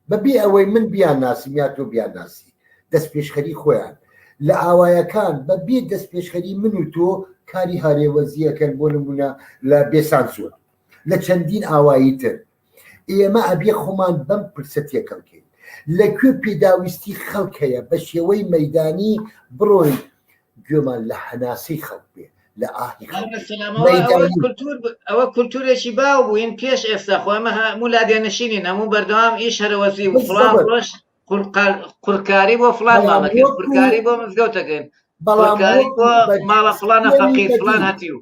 بەبێ ئەوەی من بیان ناسیم یا تۆ بیان ناسی دەست پێشخەری خۆیان لە ئاوایەکان بەبێ دەست پێشخەری من و تۆ کاری هەرێوەزیەکەن بۆ نمونە لە بێسانسووە لە چەندین ئاوایی تر ئێمە ئەبێ خۆمان بەم پرسە تێکەڵکەین لەکوێ پێداویستی خەڵک هەیە بە شێوەی مەیدانی بڕۆین گوێمان لە هەناسەی خەڵک بێ لە ئەوە کولتورێکی باو بووین پێش ئێستا خۆمە هەموو لادێنشینین هەموو بەردەوام ئیش هەرەوەزی و فڵان ڕۆژ قورکاری بۆ فڵان مامەکرد قورکاری بۆ مزگەوتەکەن قورکاری بۆ ماڵە فڵانە فەقیر فڵان هەتیو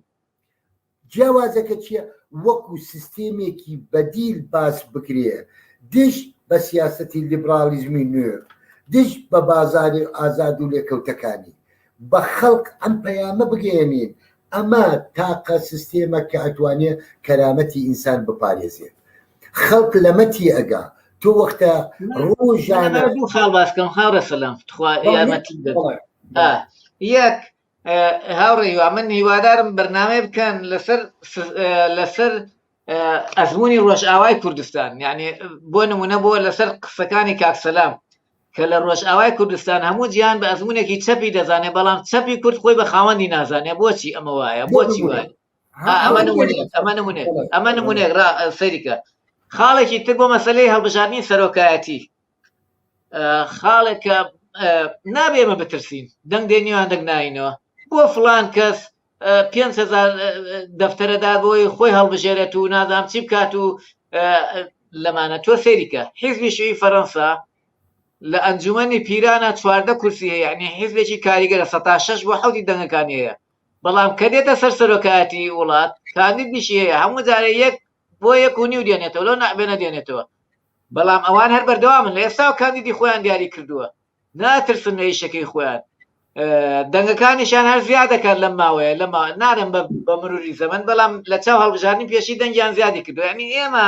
جیاوازەکە چییە وەکو سیستێمێکی بەدیل باس بکرێ دش بە سیاسەتی لیبرالیزمی نوێ دش بە بازاری ئازاد و لێکەوتەکانی بە خەڵک ئەم پەیامە بگەێنین ئەمە تاقە سیستێمە کە ئەتوانێت کەرامەتی ئینسان بپارێزێت خەڵک لەمەتی ئەگا تۆ وەختە ڕۆژانە دوو خاڵ باسکەم خاورە سەلام تخوا یارمەتی یەک هاوڕێ من هیوادارم بەرنامە بکەن لەسەر ئەزمموی ڕۆژئاوای کوردستان یعنی بۆ نمونە بۆ لەسەر قسەکانی کاکسەلام کە لە ڕۆژئاوای کوردستان هەموو جیان بە ئەزممونێکی چەپی دەزانێت بەڵام چەپی کورد خۆی بە خاوەندی نازانێت بۆچی ئەمە وایە بۆچی وایە ئەمە نمونێک سەریکە خاڵێکی تر بۆ مەسەلەی هەڵبژاردننی سەرۆکایەتی خاڵێکە نابێ ئێمە بترسین دەنگ دێنیوان دەنگ ناینەوە بۆ فڵان کەس 5,000 دەفتەرەدا بۆی خۆی هەڵبژێرێت و نازام چی بکات و لەمانە تۆ سەیریکە حیزبی شووی فەرەنسا لە ئەنجومەنی پیرانە 14 کورسی هەیە، یعنی حیزبێکی کاریگەرە 106 بۆ 7 دەنگەکانی هەیە، بەڵام کە دێتە سەر سەرۆکایەتی وڵات کاندیدیشی هەیە هەموو جارێ 1 بۆ 1.5 دێنێتەوە، لەو نابێنە دێنێتەوە، بەڵام ئەوان هەر بەردەوامن لە ئێستا و کاندیدی خۆیان دیاری کردووە، ناترسن لە ئیشەکەی خۆیان، دەنگەکانیشان هەر زیاد دەکات لەم ماوەیە لەما نارم بە مروری زەمن، بەڵام لە چاو هەڵبژاردننی پێشی دەنگیان زیادی کردو، یعنی ئێمە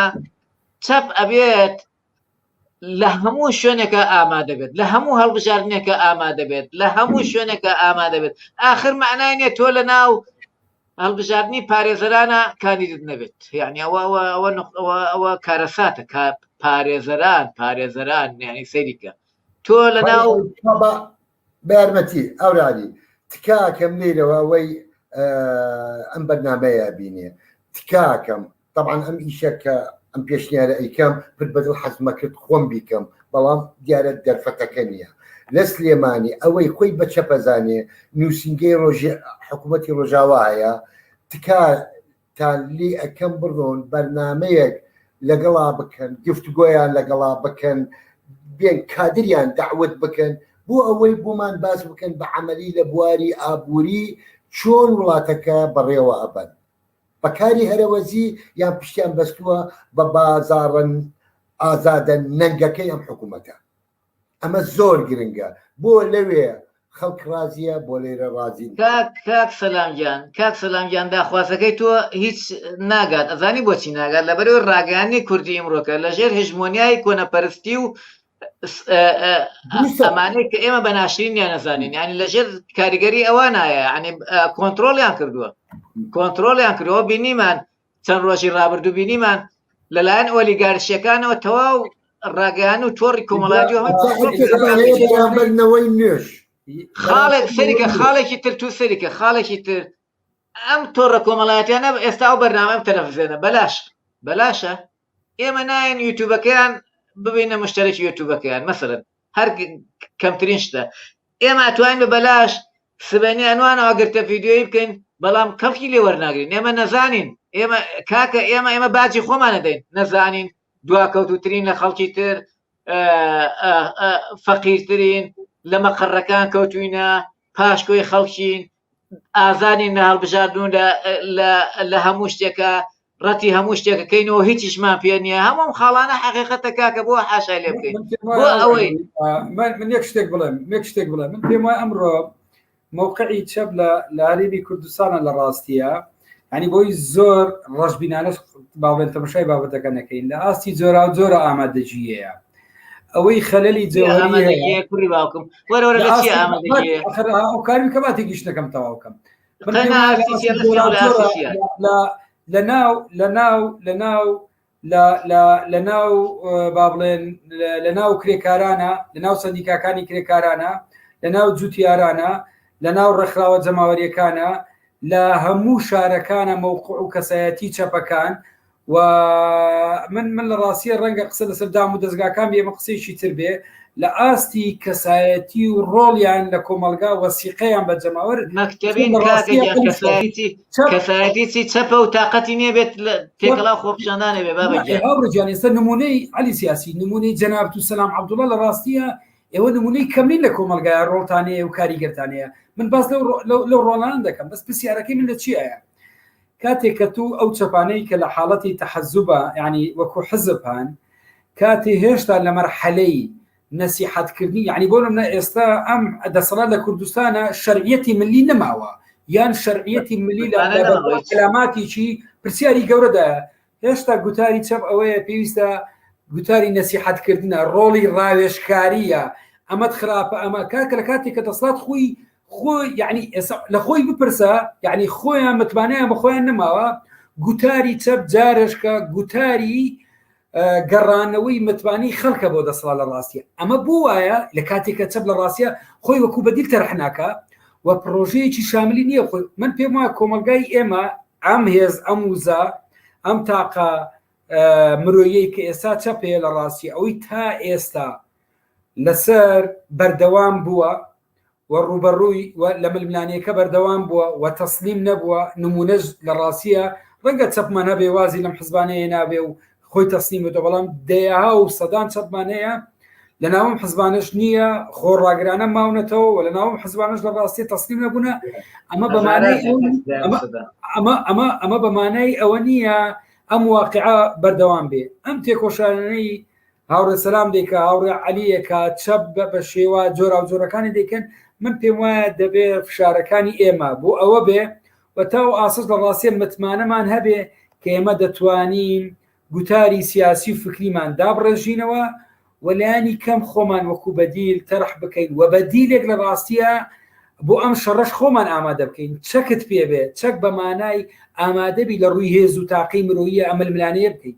چەپ ئەبێت لە هەموو شوێنێکە ئامادە بێت، لە هەموو هەڵبژاردنێکە ئامادە بێت، لە هەموو شوێنێکە ئامادە بێت، آخر معنای نیە تۆ لە ناو هەڵبژاردننی پارێزەرانە کاندیدت نەبێت، یعنی ئەوە کارەساتە پارێزەران یعنی سەیریکە تۆ لە ناو بارمەتی ئەورانی تکاکەم لێرەوە ئەوەی ئەم بەرنامەیە بینێ تکاکەم طبعا ئەم ئیشەکە ئەم پێشنیارە ئەیکەم پر بەدڵ حەزمە کرد خۆم بیکەم، بەڵام دیارە دەرفەتەکە نییە لە سلێمانی ئەوەی خۆی بە چەپەزانێ نووسنگەی حکوومەتی ڕۆژاوا هەیە تکاتان لێ ئەەکەم بڕۆن بەرنمەیەک لەگەڵا بکەن گفتگۆیان لەگەڵا بکەن بێن کادریان داوت بکەن بۆ ئەوەی بۆمان باس بکەن بە عملی لە بواری ئابووری چۆن وڵاتەکە بەڕێوە ئەبەن بەکاری هەرەوەزی یان پشتیان بەستووە بە بازاڕن ئازادە نەنگەکەی ئەم حکوومەتە، ئەمە زۆر گرنگە بۆ لەوێ خەڵک رازیە بۆ لێرە رازی. کاک سەلامگیان داخوازەکەی تۆ هیچ ناگات، ئەزانی بۆچی ناگات لەبەرەوەی ڕاگەیانی کوردی ئەمڕۆکە لەژێر هژمۆنیای کۆنەپەرستی و ئەمانەی کە ئێمە بە ناشرینیان نەزانین، ینی لەژێر کاریگەری ئەوە نایە، ینی کۆنتترۆلیان کردووە بینیمان چەند ڕۆژی ڕابردوو بینیمان لەلایەن ئۆلیگارشیەکانەوە تەواو ڕاگەیان و تۆڕی کۆمەڵایەتی بەرنەوەی نوێش خاڵێک سەریکە خاڵێکی تر تو سەریکە خاڵێکی تر ئەم تۆڕە کۆمەڵایەتیانە ئێستا و بەرنامەم تەلەڤیزیۆنە بەلاشە ئێمە ناین یوتیوبەکەیان ببینە مشتەرەکی یوتیوبەکەیان مەسەرەن هەر کەمترین شتە ئێمە ئەتوانین بە بەلاش سبەنی ئەنوانەوە گرتە ڤیددیۆی بکەین، بەڵام کەڵکی لێ وەرناگرین، ئێمە نەزانین، ئێمە کاکە ئێمە باجی خۆمانە دەین نەزانین دواکەوتوترین لە خەڵکی تر فەقیرترین لە مەقەڕەکان کەوتوینە پاشکۆی خەڵکین ئازانین لە هەڵبژاردون لە هەموو شتێکە ڕەتی هەموو شتێکەکەینەوە هیچیشمان پێ نییە هەموم خاڵانە حقیقەتە کاکە بۆ حاشای لێ بکەین بۆ ئەوەی من یەک شتێک بڵێم من پێم وایە ئەمڕۆ موقعی چەپ لە هەرێمی کوردستانە لە ڕاستیە، ینی بۆی زۆر ڕەشبینانەش باڵێن تەماشای بابەتەکە نەکەین لە ئاستی جۆرا و جۆرە ئامادەجیەیە ئەوەی خەلەلی جێوەری کوڕی باوکم وەرەوەرە لە چی ئامادەجیە ئەو کاری کەباتی گشتەکەم تەواوکەم لەناو با بڵێن لەناو کرێکارانە لەناو سەندیکاکانی کرێکارانە لەناو جوتیارانە لەناو ڕێکخراوە جەماوەریەکانە لە هەموو شارەکانە موقع و کەسایەتی چەپەکان و من لە ڕاستیە ڕەنگە قسە لەسەر دام و دەستگاکان بێمە قسەیشی تر بێ لە ئاستی کەسایەتی و ڕۆڵیان لە کۆمەلگا وەسیقەیان بە جەماوەر مەکتەبین کەسایەتی چەپە و تااقەتی نیە بێت تێکەڵا خۆپشاندانە بێ بابەجان ئێستا نمونەی عەلی سیاسی نمونەی جەناب تو سەلام عەبدوڵڵا لە ڕاستیە ئێوە نمونەی کەمین لە کۆمەلگایە ڕۆڵتانەیە و کاریگەرتانەیە من باس لەو ڕۆڵان دەکەم بەس پرسیارەکەی من لە چیایە کاتێک کە تو ئەو چەپانەی کە لە حاڵەتی تەحەزوبە ینی وەکو حزبان کاتێ هێشتا لە مەرحەلەی نەسیحەتکردنی یعنی بۆ نمونە ئێستا ئەم دەسەڵات لە کوردستانە شەرعیەتی ملی نەماوە یان شەرعیەتی ملی لە کلاماتیی پرسیاری گەورەدایە هێشتا گوتاری چەپ ئەوەیە پێویستە گوتاری نەسیحەتکردنە ڕۆڵی ڕاوێژکاریە ئەمەد خراپە ئەمە کاکە لە کاتێک کە دەسڵات خۆی یعنی لە خۆی بپرسە یعنی خۆیان متمانەیان بە خۆیان نەماوە گوتاری چەپ جارشکە گوتاری گەڕانەوەی متمانی خەڵکە بۆ دەسڵات لە ڕاستیە ئەمە بۆ وایە لە کاتێککە چەپ لە ڕاستیە خۆی وەکو بەدیل تەرحناکە و پرۆژەیەکی شاملی نییە من پێم وایە کۆمەلگای ئێمە ئەم هێز ئەم وزە ئەم تاقە مرۆیەی کە ئێستا چەپێ لە ڕاستی ئەوەی تا ئێستا لەسەر بەردەوام بووە و ڕوبەڕووی لە ململانیەکە بەردەوام بووە و تەسلیم نەبووە نمونەش لە ڕاستیە ڕەنگە چەپمان هەبێ وازی لەم حزبانەیە نابێ و خۆی تەسلیم بێتەوە بەڵام دەیەها و سەدان چەپمانەیە لە ناوم حزبانش نییە خۆڕاگرانە ماونەتەوە و لە ناوم حزبانش لە ڕاستی تەسلیم نەبوونە ئەمە بەمانای ئەوە نییە ئەم واقعە بەردەوام بێ ئەم تێکۆشانەی هاوڕێ سەلام دێکە هاوڕێ عەلیەکە چەپ بە شێوە جۆرا و جۆرەکانی دەیکەن من پێم وایە دەبێ فشارەکانی ئێمە بۆ ئەوە بێ و تاو ئاسش لە ڕاستیە متمانەمان هەبێ کە ئێمە دەتوانین گوتاری سیاسی و فکریمان دابڕێژینەوە وەلایانی کەم خۆمان وەکو بەدیل تەرح بکەین و بەدیلێک لە ڕاستیە بۆ ئەم شەڕەش خۆمان ئامادە بکەین چەکت پێبێت چەک بە مانای ئامادەبی لە ڕووی هێز و تاقی مرۆیە ئەمەل ملانەیە بکەین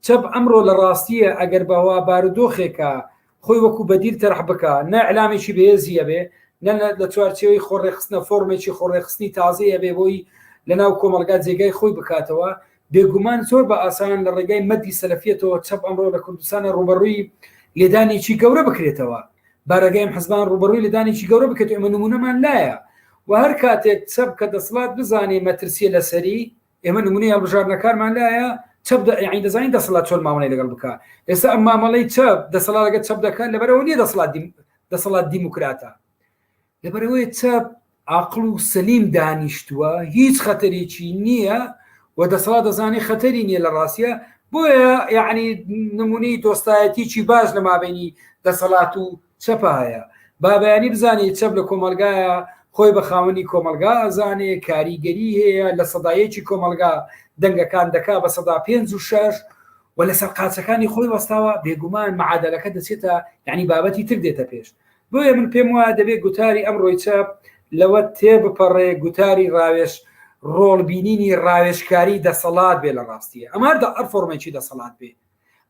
چەپ ئەمڕۆ لە ڕاستیە ئەگەر بەوا بارودۆخێکە خۆی وەکو بەدیل تەرح بکە نە ئەعلامێکی بەهێزیە بێ نە لە چوارچێوەی خۆڕێخستنە فۆرمێکی خۆڕێخستنی تازەیە بێ بۆی لەناو کۆمەلگا جێگای خۆی بکاتەوە بێگومان زۆر بە ئاسان لە ڕێگای مەدی سەلەفیەتەوە چەپ ئەمڕۆ لە کوردستانە ڕوبەڕووی لێدانێکی گەورە بکرێتەوە بارەگەیم حزبان ڕوبەڕووی لێدانێکی گەورە بکرێت ئێمە نمونەمان لایە و هەر کاتێک چەپ کە دەسەڵات بزانێ مەترسیە لەسەری ئێمە نمونەی هەڵبژاردنەکارمان لایە چەپ یعنی دەزانین دەسەڵات چۆن مامەڵەی لەگەڵ بکە ئێستا ئەم مامەڵەی چەپ دەسەڵات لەگەڵ چەپ دەکات لەبەرەوە نییە دەسەڵات دیموکراتە لەبەرەوەی چەپ عاقڵ و سەلیم دانیشتووە هیچ خەتەرێکی نییە و دەسەڵات دەزانێ خەتەری نییە لە ڕاستیە بۆیە یعنی نمونەی دۆستایەتیی باش لە مابینی دەسەڵات و چەپە هەیە بابیانی بزانێت چەپ لە کۆمەلگایە خۆی بە خاوەنی کۆمەلگا ئەزانێ کاریگەری هەیە لە سەدایەکی کۆمەلگا دەنگەکان دەکا بە سەدا 5 و 6 و لەسەر قاچەکانی خۆی وەستاوە بێگومان معادلەکە دەچێتە یعنی بابەتی تر دێتە پێش بۆیە من پێم وایە دەبێت گوتاری ئەمڕۆی چەپ لەوە تێبپەڕێ گوتاری ڕاوێش ڕۆڵبینینی ڕاوێژکاری دەسەڵات بێ لە ڕاستیە ئەمە هەر فۆرمێکی دەسەڵات بێ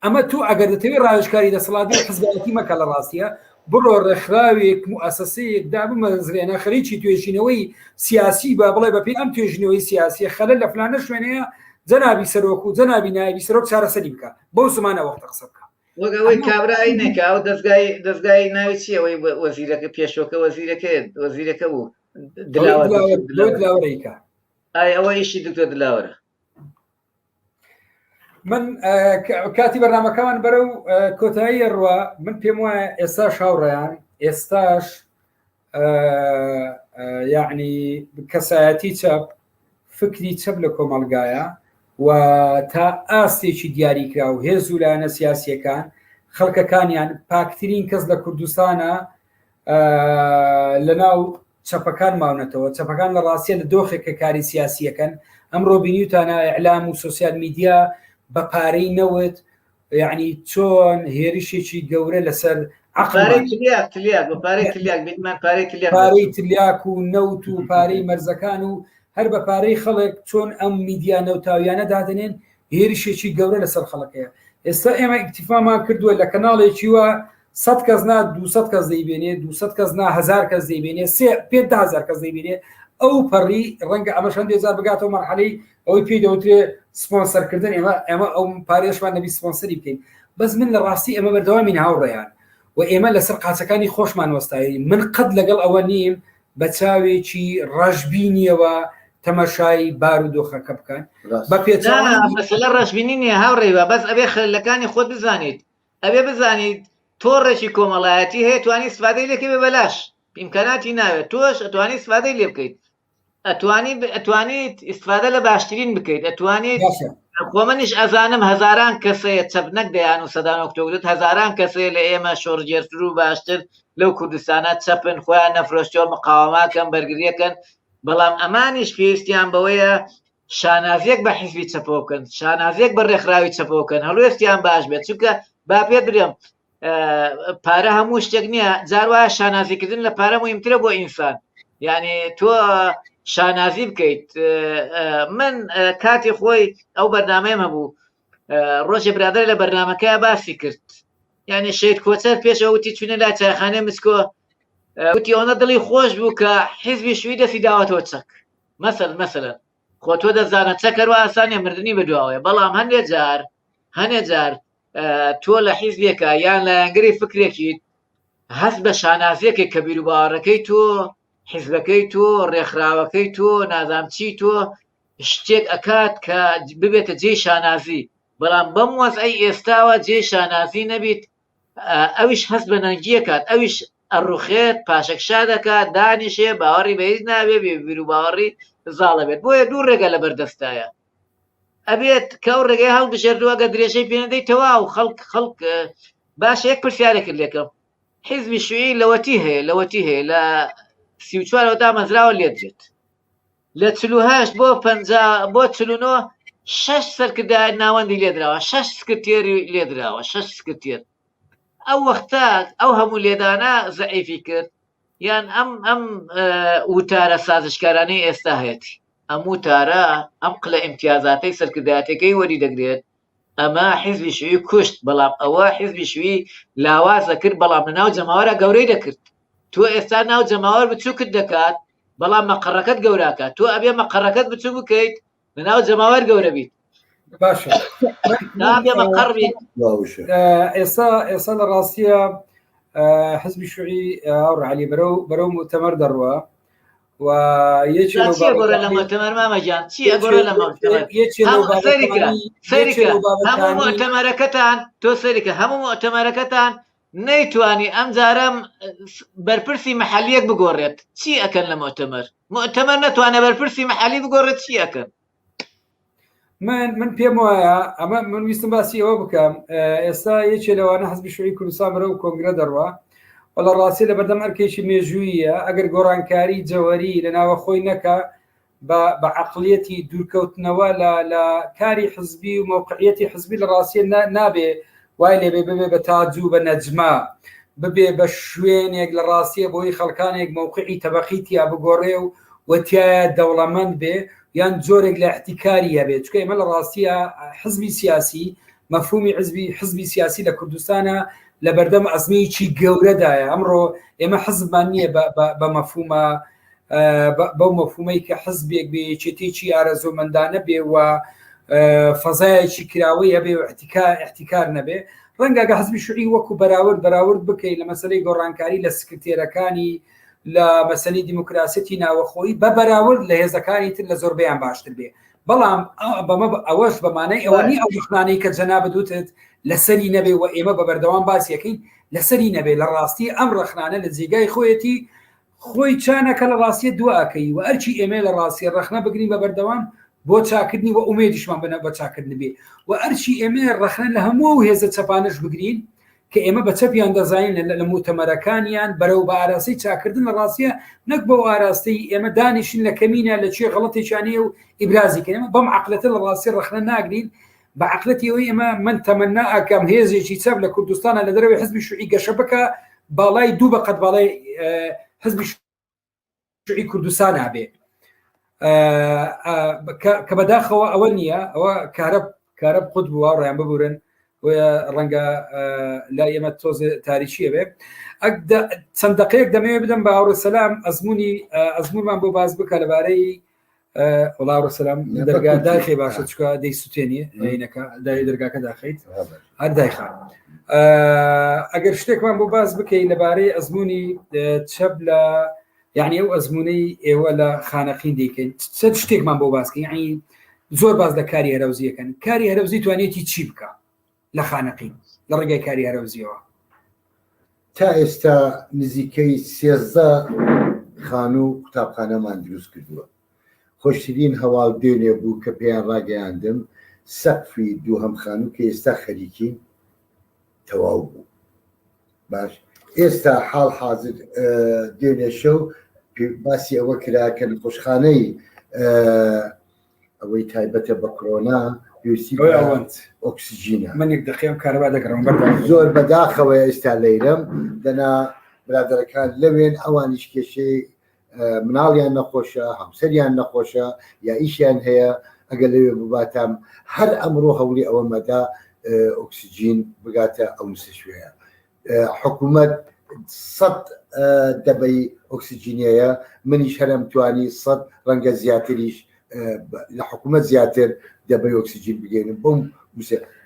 ئەمە تو ئەگەر دەتەوێت ڕاوێژکاری دەسەڵات بێ حزبەتی مەکە لە ڕاستیە بڕۆ ڕێکخراوێک موئەسەسەیەک دابمە مەزرێنە خەریکی توێژینەوەی سیاسی با بڵێ بەپێی ئەم توێژینەوەی سیاسیە خەلە لە فلانە شوێنەیە جەنابی سەرۆک و جەنابی نایبی سەرۆک چارەسەری بکە بەو زمانە وەختە قسە بکە وەگەوەی کابرایی نەکە ئەو دەستگای ناوی چیەوەی وەزیرەکە پێشۆکە وەزیرەکە بوو دلاوەرەیکە ئایا ئەوە ئیشی دکتۆر دلاوەرە من کاتی بەرنامەکەمان بەرە و کۆتایی ڕوە من پێم وایە ئێستا شاوڕێیان ئێستاش یعنی کەسایەتی چەپ فکری چەپ لە کۆمەلگایە و تا ئاستێکی دیاریکرا و هێز و لایەنە سیاسیەکان خەڵکەکانیان پاکترین کەس لە کوردستانە لە ناو چەپەکان ماونەتەوە چەپەکان لە ڕاستیە لە دۆخێکە کاری سیاسیەکەن ئەمڕۆ بینیوتانە ئیعلام و سوسیال میدیا بە پارەی نەوت یعنی چۆن هێرشێکی گەورە لەسەر پارەی تلیاک و نەوت و پارەی مەرزەکان و هەر بە پارەی خەڵک چۆن ئەم میدیا نەوتاویانە دادنێن هێرشێکی گەورە لەسەر خەڵکەیە ئێستا ئێمە ئیکتیفامان کردووە لە کەناڵێکی وە 100 کەس نا 200 کەس دەیبێنێ 200 کەس نا 1000 کەس دەیبێنێ 5,000 کەس دەیبێنێ ئەو پەڕی ڕەنگە ئەمە چەند هزار بگاتەوە مەرحەلەی ئەوەی پێی دەوترێ سپۆنسەرکردن ئێمە ئەو پارێشمان نەبی سپۆنسەری بکەین بەس من لە ڕاستی ئێمە بەردەوامین هاوڕێیان و ئێمە لەسەر قاچەکانی خۆشمان وەستایی من قەت لەگەڵ ئەوە نیم بە چاوێکی ڕەشبینیەوە تەماشای بارودۆخەکە بکەن بە پێچەوە ڕەشبینی نیە هاوڕێوە بەس ئەبێ خەلەکانی خۆت بزانیت ئەبێ بزانیت تۆڕێکی کۆمەڵایەتی هەیە توانی استفادەی لێکێ بێ بەلاش ئیمکاناتی ناوێت تۆش ئەتوانی استفادەی لێ بکەیت ئەتوانیت استفادە لە باشترین بکەیت ئەتوانیت خۆمەنیش ئەزانم هەزاران کەسەیە چەپنەک دەیان و سەدان ئۆکتۆبرت هەزاران کەسەیە لە ئێمە شۆڕجێرتر و باشتر لەو کوردستانە چەپن خۆیان نەفرۆشتەوە مقاوەماکەن بەرگریەکەن بەڵام ئەمانیش پێویستیان بەوەیە شانازیەک بە حیزبی چەپەوە بکەن شانازیەک بە ڕێکخراوی چەپەوە بکەن هەڵوێستیان باش بێت چونکە با پێ درێم پارە هەموو شتێک نییە جاروایە شانازیکردن لە پارە مهمترە بۆ ئینسان یعنی تۆ شانازی بکەیت من کاتی خۆی ئەو بەرنامەیەمە بوو ڕۆژێ برادر لە بەرنامەکە باسی کرد یعنی شەید کۆچەر پێش ئەوتی چونە لا چایخانەی مسکۆ وتی ئەوە دڵی خۆش بوو کە حیزبی شووی دەستی داوەتەوە چەک مەسەلەن خۆ تۆ دەزانە چەکەرەوە ئاسانیە مردنی بەدواوەیە بەڵام هەندێک جار تۆ لە حیزبێکە یان لایەنگەری فکرێکی هەست بە شانازیەکێک کە بیر و باوەڕەکەی تۆ حیزبەکەی تۆ ڕێکخراوەکەی تۆ نازامچی تۆ شتێک ئەکات کە ببێتە جێی شانازی بەڵام بەم وەزعی ئێستاوە جێی شانازی نەبیت ئەویش هەست بە نەنگیەکات ئەویش ئەڕوخێت پاشەکشا دەکات دانیشێ باوەڕی بەهیچ نابێ بێبیر و باوەڕی زاڵە بێت بۆیە دوو ڕێگە لە بەردەستایە ئەبێت کە ئەو ڕێگەی هەڵبژێردووە گە درێژەی پێنەدەی تەواو خەڵک باش یەک پرسیارێک کرد لێکم حیزبی شوێی لەوەتی هەیە لە 34 مەزراوە لێدرێت لە 48 بۆ 50 بۆ 49 6 سەرکردای ناوەندی لێدراوە 6 سکرتێری لێدراوە 6 سکرتێر ئەو وەختە ئەو هەموو لێدانە زەعیفی کرد یان ئەم وتارە سازشکارانەی ئێستا هەیەی ئەم وتارە ئەم قلە ئیمتیازاتەی سەرکردایەتەکەی وەری دەگرێت ئەمە حیزبی شووی کوشت بەڵام ئەوە حیزبی شووی لاواز دەکرد بەڵام لە ناو جەماوەرە گەورەی دەکرد تۆ ئێستا ناو جەماوەر بچووکت دەکات بەڵام مەقەڕەکەت گەوراکات تۆ ئەبێ مەقەڕەکەت بچوو بکەیت لە ناو جەماوەر گەورە بیت باشە نابێ مەقەڕ بیت ئێستا لە ڕاستیە حزبی شووعی ڕعلی بەرەو مؤتەمەر دەڕوە و چی گۆرە لە مؤتەمەر مامەجان چی گۆرە لە مؤتەمەر سەریکە هەموو مؤتەمەرەکەتان تۆ سەریکە هەموو مؤتەمەرەکەتان نەیتوانی ئەم جارەم بەرپرسی مەحەلیەک بگۆڕێت چی ئەکەن لە مؤتەمەر نەتوانە بەرپرسی مەحەلی بگۆڕێت چی ئەکەن من پێم وایە ئەمە من ویستم باسی ئەوە بکەم ئێستا یەکێ لەوانە حزبی شووعی کوردستان بەرەو کۆنگرە دەڕوە وەڵا ڕاستی لە بەردەم ئەرکێکی مێژوویە ئەگەر گۆڕانکاری جەوەری لە ناوە خۆی نەکە بە عەقڵیەتی دوورکەوتنەوە لە کاری حزبی و موقعیەتی حزبی لە ڕاستیە نابێ وای لێبێ ببێ بە تاجوو بە نەجما ببێ بە شوێنێک لە ڕاستیە بۆی خەڵکانێک موقعی تەبەقیتیا بگۆڕێ و وەتیایە دەوڵەمەند بێ یان جۆرێک لە احتیکاری هەبێت چکە ئێمە لە ڕاستیە حزبی سیاسی مەفهومی حزبی سیاسی لە کوردستانە لە بەردەم ئەزمەیەکی گەورەدایە ئەمڕۆ ئێمە حزبمان نییە بە مەفهومە بەو مەفهومەی کە حزبێک بێ چێتێکی ئارەزۆمەندانە بێ و فەزایەکی کراوەی هەبێ و احتیکار نەبێ ڕەنگە حزبی شووعی وەکو بەراورد بکەیت لە مەسەلەی گۆڕانکاری لە سکرتێرەکانی لە مەسەلەی دیموکراسەتی ناوەخۆیی بە بەراورد لە هێزەکانی تر لە زۆربەیان باشتر بێ بەڵام ئەوەش بەمانەی ئەوەنی ئەو دخانەی کە جەناب دوتت لەسەری نەبێ و ئێمە بە بەردەوام باسیەکەین لەسەری نەبێ لە ڕاستی ئەم ڕەخنانە لە جێگای خۆیەتی خۆی چانەکە لە ڕاستیە دواکەی و ئەرچی ئێمە لە ڕاستی ڕەخنە بگرین بە بەردەوام بۆ چاکردنی و ئومێدیشمان بنە بە چاکردن بێ و ئەرچی ئێمە ڕەخنە لە هەموو هێزە چەپانش بگرین کە ئێمە بە چەپیان دەزانین لە مؤتەمەرەکانیان بەرەو بە ئاراستەی چاکردن لە ڕاستیە نەک بەو ئاراستەی ئێمە دانیشین لە کەمینە لە چێ غەڵەتێکیانەیە و ئیبرازی کە ئێمە بەم عەقڵەتە لە ڕاستی ڕەخنە ناگرین بە عەقڵەتی ئەوەی ئێمە من تەمەنا ئەکەم هێزێکی چەپ لە کوردستانە لە دەرەوەی حزبی شووعی گەشە بکە باڵای دوو بەقەت باڵای حزبی شووعی کوردستان هەبێ کە بەداخەوە ئەوە نییە ئەوە کارە قوت بووە ڕیان ببورن ڕەنگە لای ئێمە تۆزە تاریچیە بێ چەند دقەیەک دەمەوێت بدەم بە هاوڕێسەلام ئەزمونمان بۆ باز بکە لەبارەی وڵاوڕسەلام دەرگا داخێ باشە چکە دەی سوتێنی عینەکە دای دەرگاکە داخیت هەر دایخان ئەگەر شتێکمان بۆ باز بکەین لەبارەی ئەزمموی چەب لە یعنی ئەو ئەزمموی ئێوە لە خانەقین دیکەین چەند شتێکمان بۆ باسکەین یعنی زۆر باز لە کاری هەرەوزیەکەن کاری هەرەوزی توانێتی چی بکە لە خانەقین لە ڕێگای کاری هەرەوزیەوە تا ئێستا نزیکەی 13 خان و قوتابخانەمان دروست کردووە خۆشترین هەواڵ دوێنێ بوو کە پێیان ڕاگەیاندم سەقفی دووهەم خانوو کە ئێستا خەریکی تەواو بوو باش ئێستا حاڵ حاضر دوێنێ شەو باسی ئەوە کرا کە نەخۆشخانەی ئەوەی تایبەتە بە کۆرۆنا پێویستی ئۆکسیجینە منێک دەخێم کارەبا دەکڕم زۆر بەداخەوە ئێستا لەیرەم دەنا برادەرەکان لەوێن ئەوانیش کێشەی مناڵیان نەخۆشە هەمسەریان نەخۆشە یا ئیشیان هەیە ئەگەر لەوێ بباتام هەر ئەمڕۆ هەوڵی ئەوەمەدا ئۆکسیجین بگاتە ئەو مستشفەیە حکوومەت 100 دەبەی ئۆکسیجینەیە منیش هەرم توانی 100 ڕەنگە زیاتریش لە حکوومەت زیاتر دەبەی ئۆکسیجین بگەێنم بۆم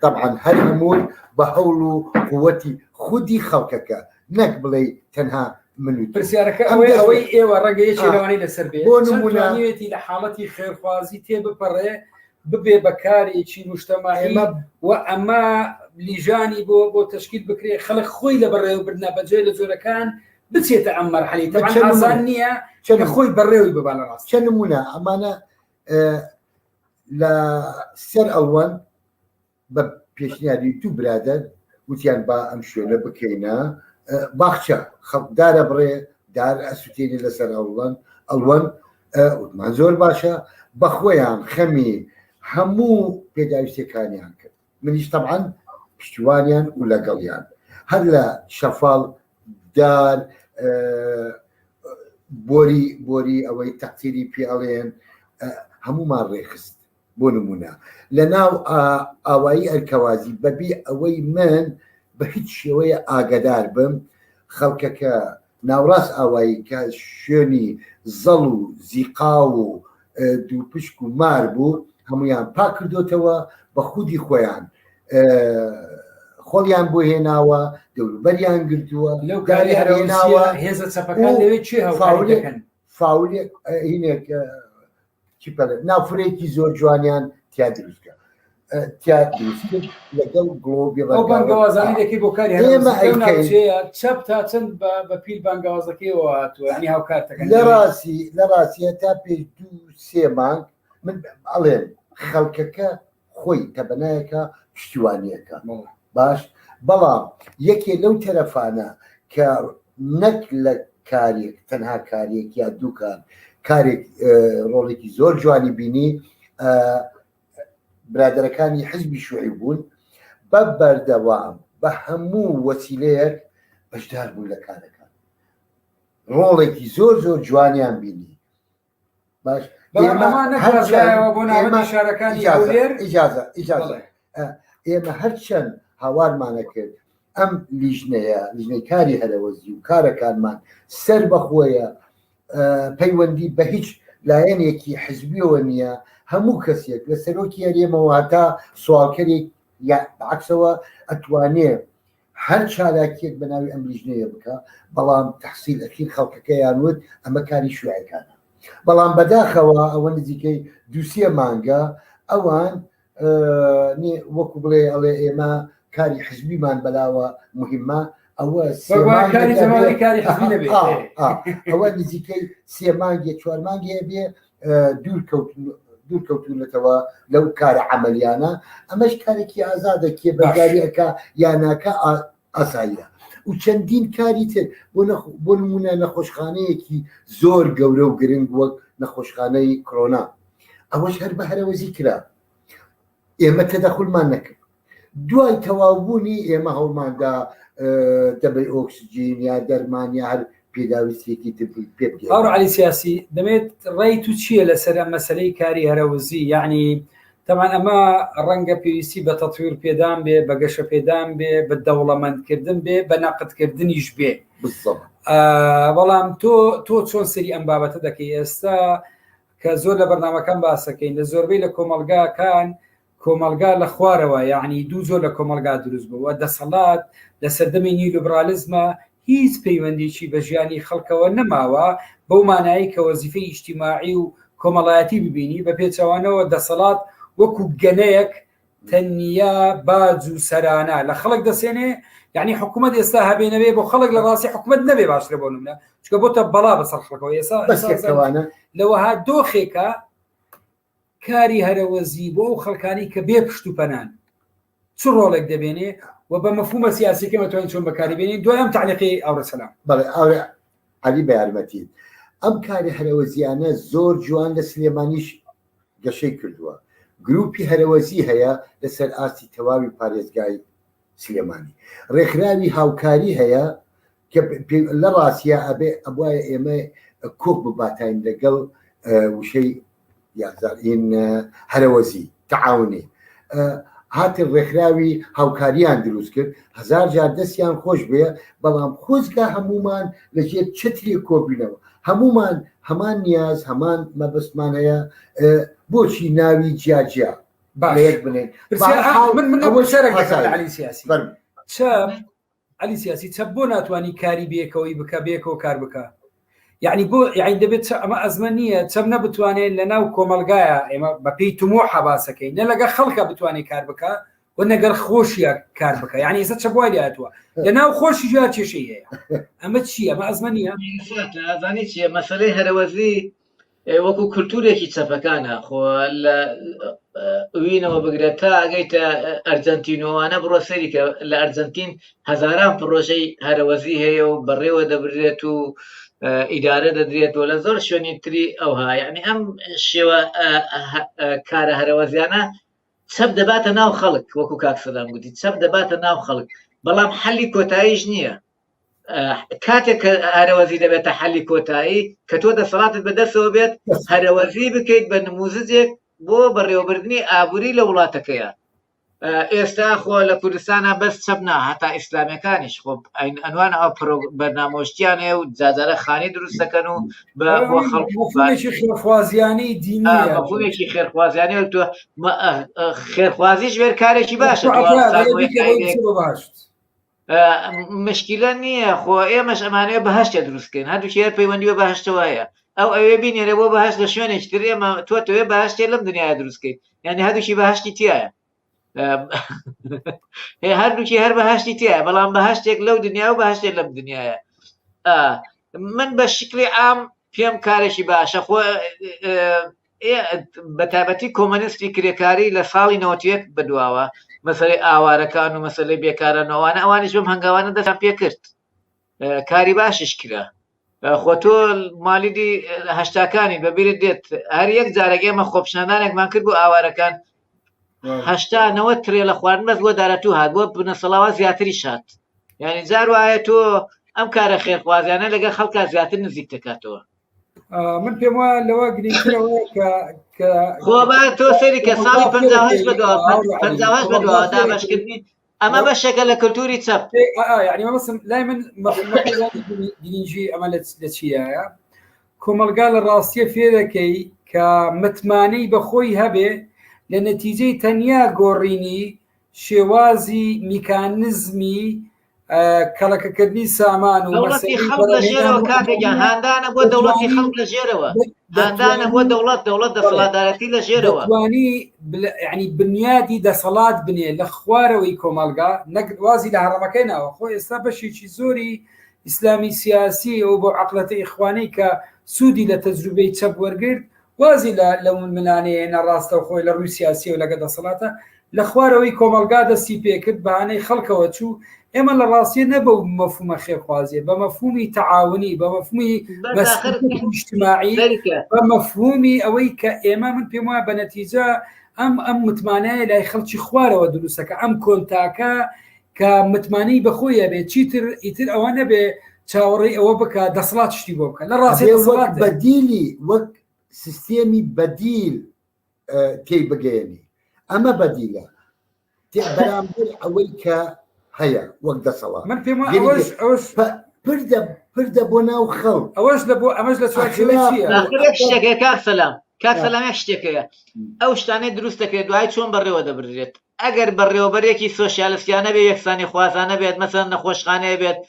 طبعا هەر هەمووی بە هەوڵ و قووەتی خودی خەڵکەکە نەک بڵێ تەنها من پرسیارەکە ئەوەی ئێوە ڕێگەیەکی لەوانی لەسەر بێ بۆ نمونەوێتی لە حاڵەتی خێرخوازی تێ بپەڕێ ببێ بەکارێکی مشتەماعی و ئەمە لیژانی بۆ تشکیل بکرێ خەڵک خۆی لە بەڕێوەبردنا بەجێ لە زۆرەکان بچێتە ئەم مەرحەلەی تەبعاً ئاسان نییە کە خۆی بەڕێوەی ببان لە ڕاست. چەند نمونە ئەمانە لە سەر ئەوەن بە پێشنیاری دوو برادر وتیان با ئەم شوێنە بکەینە باخچە خەڵکدارە بڕێ دار ئەسووتێنی لەسەر ئەڵوەن وتمان زۆر باشە بە خۆیان خەمی هەموو پێداویستەکانیان کرد منیش تەبعاً پشتیوانیان و لەگەڵیان هەر لە شەفاڵ دار بۆری ئەوەی تەقسیری پێڵێن هەمومان ڕێخست بۆ نمونە لە ناو ئاوایی ئەرکەوازی بەبێ ئەوەی من بە هیچ شێوەیە ئاگدار بم خەڵکەکە ناوڕاست ئاوایی کە شوێنی زەڵ و زیقا و دووپشک و مار بوو هەمویان پاک کردوتەوە بە خودی خۆیان خۆڵیان بۆ هێناوە دەوروبەریان گرتووە لەو گاریێناوە هێزە چەپەکان لەوێ چێ هەڵفاولەکەن فاولێک هینێک ناوفرێکی زۆر جوانیان تیا دروستکە لەگەڵ گڵۆبی بانگەوازانی دەکەی بۆ کاری هەمەێە چەپ تا چەند بە پیل بانگەوازەکەیەوە هاتووە ینی هاوکارتەکەن لە ڕاستیە تا پێش 2-3 مانگ من ئەڵێن خەڵکەکە خۆی تەبەنایەکە پشتیوانیەکە باش بەڵام یەکێ لەو تەرەفانە کە نەک لە کارێک تەنها کارێک یا دووکان کارێک ڕۆڵێکی زۆر جوانی بینی برادەرەکانی حزبی شوعی بوون بە بەردەوام بە هەموو وەسیلەیەک بەشدار بوون لە کارەکان ڕۆڵێکی زۆر زۆر جوانیان بینی باش ئێمە هەرچەند هاوارمانە کرد ئەم لیژنەی کاری هەرەوەزی و کارەکانمان سەر بەخۆیە پەیوەندی بە هیچ لایەنێکی حزبیەوە نییە هەموو کەسێک لە سەرۆکی هەرێمەوە تا سوالکەرێک عکسەوە ئەتوانێ هەر چالاکیەک بە ناوی ئەم لیژنەیە بکە بەڵام تەحسیل ئەخیر خەڵکەکەیان وت ئەمە کاری شوێعەکانە بەڵام بەداخەوە ئەوە نزیکەی 2-3 مانگە ئەوان وەکو بڵێ ئەڵێ ئێمە کاری حزبیمان بەلاوە مهمە ئەوە ئەوە نزیکەی 3 مانگێ 4 مانگێ بێ دوورکەوتونەتەوە لەو کارە عملیانە ئەمەش کارێکی ئازادە کێ بەداریەکە یاناکە ئاساییە و چەندین کاری تر بۆ نمونە نەخۆشخانەیەکی زۆر گەورە و گرنگ وەک نەخۆشخانەی کۆرۆنا ئەوەش هەر بە هەرەوەزی کرا ئێمە تەدەخولمان نەکرد دوای تەواوبوونی ئێمە هەوڵماندا دەبێ ئۆکسجین یا دەرمانیا هەر پێداویستێکی پێ ئەو عەلی سیاسی دەمێت ڕێی تو چییە لەسەر مەسەلەی کاری هەرەوەزی یعنی تەمان ئەمە ڕەنگە پێویستی بە تەطویر پێدان بێ بە گەشە پێدان بێ بە دەوڵەمەندکردن بێ بە نەقدکردنیش بێ بەڵام تۆ چۆن سەری ئەم بابەتە دەکەی ئێستا کە زۆر لە بەرنامەکان باسەکەین لە زۆربەی لە کۆمەلگاکان کۆمەلگا لە خوارەوە یعنی دوو زۆر لە کۆمەلگا دروست بووە دەسەڵات لە سەردەمی نیلیبرالیزمە هیچ پەیوەندیی بە ژیانی خەڵکەوە نەماوە بەو مانایی کە وەزیفەی ئیجتیماعی و کۆمەڵایەتی ببینی بە پێچەوانەوە دەسەڵات وەکو گەنەیەک تەنیا باج و سەرانە لە خەڵک دەسێنێ یعنی حکوومەت ئێستا هەبێنەوێ بۆ خەڵک لە ڕاستی حکوومەت نەبێ باشترە بۆ نمونە چکە بۆتە بەڵا بەسەر خەڵکەوە ئێستا لەوەها دۆخێکە کاری هەرەوەزی بۆ ئەو خەڵکانی کە بێ پشت و پەنان چ ڕۆڵێک دەبێنێ و بە مەفهومە سیاسیکەمە توانین چۆن بەکاری بێنین دوای ئەم تعلیقی ئەوڕەسەلام بەڵێ عەلی بە یارمەتی ئەم کاری هەرەوەزیانە زۆر جوان لە سلێمانیش گەشەی کردووە گروپی هەرەوەزی هەیە لەسەر ئاستی تەواوی پارێزگای سلێمانی ڕێکخراوی هاوکاری هەیە کە لە ڕاستیە ئەبێ ئەبوایە ئێمە کۆک بباتین لەگەڵ وشەی یازارین هەرەوەزی تەعاونی هاتن ڕێکخراوی هاوکاریان دروست کرد 1000 جار دەستیان خۆش بێ بەڵام خۆزگا هەمومان لەژێر چتری کۆبینەوە هەمومان هەمان نیاز هەمان مەبەستمان هەیە بۆچی ناوی جیاجیا بەیەک بنێن علی سیاسی چەپ بۆ ناتوانانی کاری بێکەوەی بکە بێکەوە کار بکە یعنی بۆ یعنی دەبێت ئەمە ئەزمە نییە چەم نەبتوانێت لە ناو کۆمەلگایە ئێمە بە پێی تمۆ حەباسەکەی نە لەگە خەڵکە بتوانێت کار بکە ونەگەر خۆشیە کار بکە یعنی ئێستا چەبوای هاتووە لەناو خۆشی جوار کێشەی هەیە ئەمە چییە ئەمە ئەزمە نییە ئازانی چیە مەسەلەی هەرەوەزی وەکو کولتورێکی چەپەکانە خۆ لە وینەوە بگرێت تا ئەگەیتە ئەرجەنتینۆوانە بڕۆ سەری کە لە ئەرجەنتین هەزاران پرۆژەی هەرەوەزی هەیە و بەڕێوە دەبرێت و ئیدارە دەدرێتەوە لە زۆر شوێنی تری ئەوها یعنی ئەم شێوە کارە هەرەوەزیانە چەپ دەباتە ناو خەڵک وەکو کاک سەدام گوتی چەپ دەباتە ناو خەڵک بەڵام حەلی کۆتاییش نییە کاتێک کە هەرەوەزی دەبێتە حەلی کۆتایی کە تۆ دەسەڵاتت بەدەستەوە بێت هەرەوەزی بکەیت بە نموزجێک بۆ بەڕێوەبردننی ئابووری لە وڵاتەکەیە ئێستا خۆ لە کوردستانە بەس چەپنا هەتا ئیسلامیەکانیش خۆ ئەنوان ئەو بەرنامۆشتیان هەیە و جاجارە خانی دروست دەکەن و بۆ خەڵکی خێرخوازیانی دینیەکی خێرخوازیانی تۆ خێرخوازیش وێر کارێکی باشە مشکلە نییە خۆ ئێمەش ئەمانەیە بەهشتە دروستکەین هەردووکی هەر پەیوەندی بە بەهشتەوەیە ئەو ئەوێ بینێرە بۆ بەهشت لە شوێنێکی تر ئێمە تۆ بەهشتێ لەم دنیاە دروستکەین یعنی هەردووکی بەهشتی تایە هەردووکی هەر بەهشتی تایە بەڵام بەهشتێک لەو دنیا و بەهشتێک لەم دنیاە من بە شکلی عام پێم کارێکی باشە خۆ بەتابەتی کۆمەنیستی کرێکاری لە ساڵی 91 بەدواوە مەسەلەی ئاوارەکان و مەسەلەی بێکارانەوەوانە ئەوانیش بم هەنگاوانە دەستان پێ کرد کاری باشش کرا خۆ تۆ مالیدی هەشتاکانی بەبیرت دێت هەر یەک جارێک ئێمە خۆپشاندانێکمان کرد بۆ ئاوارەکان 89 ترێ لە خواردن بەس بۆ دارەتوو هات بۆ بنەسەڵاوە زیاتری شات یعنی جار وایە تۆ ئەم کارە خێرخوازیانە لەگەڵ خەڵکا زیاتر نزیک دەکاتەوە من پێم وایە لەوە گرنگترەوە کە خۆ با تۆ سەری کە ساڵی 58 بەدواوە دامەشکردنی ئەمە بەشێکە لە کولتوری چەپ یعنی مەسم لای من گرنگی ئەمە لە چیایە کۆمەلگا لە ڕاستیە فێرەکەی کە متمانەی بەخۆی هەبێ لە نەتیجەی تەنیا گۆڕینی شێوازی میکانزمی کەڵەکەکردنی سامان و دەوڵەتی خەڵک لە ژێرەوە کاتێکیان هاندانە بۆ دەوڵەتی خەڵک لە ژێرەوە هاندانە بۆ دەوڵەت دەسەڵاتدارەتی لە ژێرەوە دەتوانی یعنی بنیادی دەسەڵات بنێ لە خوارەوەی کۆمەلگا نەک وازی لە هەڕەمەکەی ناوە خۆ ئێستا بەشێکی زۆری ئیسلامی سیاسی ئەو بۆ عەقڵەتە ئیخوانەی کە سوودی لە تەجروبەی چەپ وەرگرت وازی لە منانەیە نەڕاستە خۆی لە ڕووی سیاسی و لەگە دەسەڵاتە لە خوارەوەی کۆمەلگا دەستی پێکرد بەهانەی خەڵکەوە چوو ئێمە لە ڕاستیە نەبە و مەفهومە خێرخوازیە بە مەفهومی تەعاونی بە مەفهومی اجتماعی بە مەفهومی ئەوەی کە ئێمە من پێم وایە بە نەتیجە ئەم متمانایە لای خەڵکی خوارەوە دروستەکە ئەم کۆنتاکە کە متمانەی بەخۆیە بێت چیتر ئیتر ئەوە نەبێ چاوەڕێی ئەوە بکە دەسەڵات شتی بۆ بکە لە ڕاستی بەدیلی وەک سیستێمی بەدیل تێی بگەێنی ئەمە بەدیلە بەرامبەر ئەوەی کە هەیە وەک دەسەڵات من پێم ئەوش پردە بۆ ناو خەڵک ئەوەش لە بۆ ئەمەش لە شتێکەکە کاک سەلامێک شتێکەیە ئەو شتانەی دروست دەکرێت دوای چۆن بەڕێوە دەبرێت ئەگەر بەڕێوەبەرێکی سۆشیالیستیانە بێ یەکسانی خوازانە بێت مەسەن نەخۆشخانەیە بێت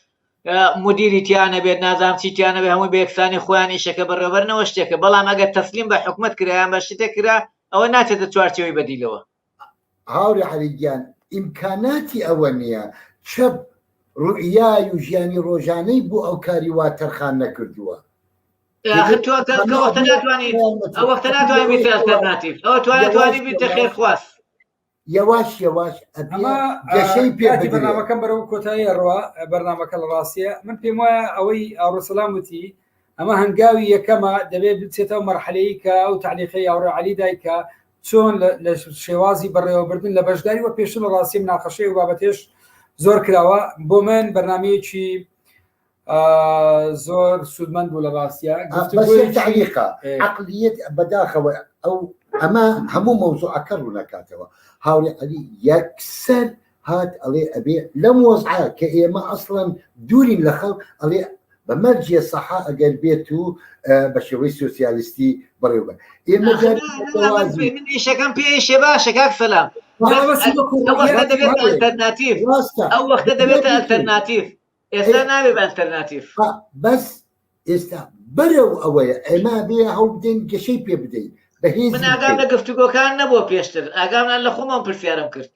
مدیریتیانە بێت نازام چیتیانە بێ هەمووی بە یەکسانی خۆیان ئیشەکە بەڕێوەبەرنەوە شتێکە بەڵام ئەگەر تەسلیم بە حکومەت کرایان بە شتێک کرا ئەوە ناچێتە چوارچێوەی بەدیلەوە هاوری حەریگیان ئیمکاناتی ئەوە نییە چەپ ڕوئیای و ژیانی ڕۆژانەی بۆ ئەو کاری وا تەرخان نەکردووە وەختە ناتوانێت بیت ئەلتەرناتیڤ ئەوە توانێت بیتە خێرخواست یەواش گەشەی پێی بەرنامەکەم بەرەو کۆتایی ڕوا بەرنامەکە لە ڕاستیە من پێم وایە ئەوەی ئاڕۆسەلام وتی ئەمە هەنگاوی یەکەمە دەبێت بچێتەوە مەرحەلەی کە ئەو تعلیقی ئاوڕێ عەلی دایکە چۆن لە شێوازی بەڕێوەبردن لە بەشداری وە پێشتر لە ڕاستی مناقەشەی و بابەتێش زۆر کراوە بۆ من بەرنامەیەکی زۆر سوودمەند بوو لە ڕاستیە تعلیقە عەقلیەت بەداخەوە ئەو ئەمە هەموو مەوزوعەکە ڕوو نەکاتەوە هاوری عەلی یەکسەر هات ئەڵێ ئەبێ لەم وەزعە کە ئێمە ئەسڵەن دوورین لە خەڵک ئەڵێ بەمەرجێ سەحا ئەگەر بێت و بە شێوەی سۆسیالیستی بەڕێوەبە ئێمە منیشەکەم پێشێ باشە کاک سەلام دەبێت ئەلتەرناتیڤ ئەو وەختە دەبێتە ئەلتەرناتیڤ ئێستا نابێ بە ئەلتەرناتیڤ بەس ئێستا بەرەو ئەوەیە ئێمە بێ هەوڵ بدەین گەشەی پێ بدەین من ئاگام لە گفتوگۆکان نەبووە پێشتر ئاگام لە خۆمان پرسیارم کرد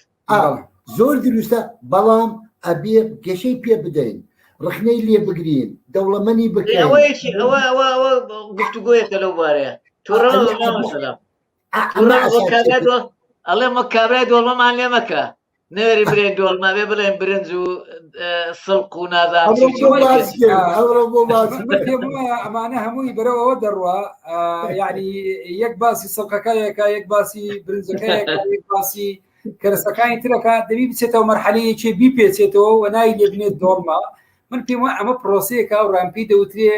زۆر دروستە بەڵام ئەبێ گەشەی پێ بدەین ڕخنەی لێ بگرین دەوڵەمەنی بکەین ئەوەیەکی ئەوە گفتوگۆیەکە لەو بارەیە ئەڵێ مە کابرای دۆڵمەمان لێ مەکە نێری برێن دۆڵما بێ بڵێن برنج و سڵق و نازانم ئەمانە هەمووی بەرەوەەوە دەڕوە یعنی یەک باسی سڵقەکەیەکە یەک باسی برنجەکەیەکە یەک باسی کەرسەکانی ترەکە دەبی بچێتەوە مەرحەلەیەکی بیپێچێتەوە و نای لێ بنێت دۆڵما من پێم وایە ئەمە پرۆسەیەکە و ڕامپی دەوترێ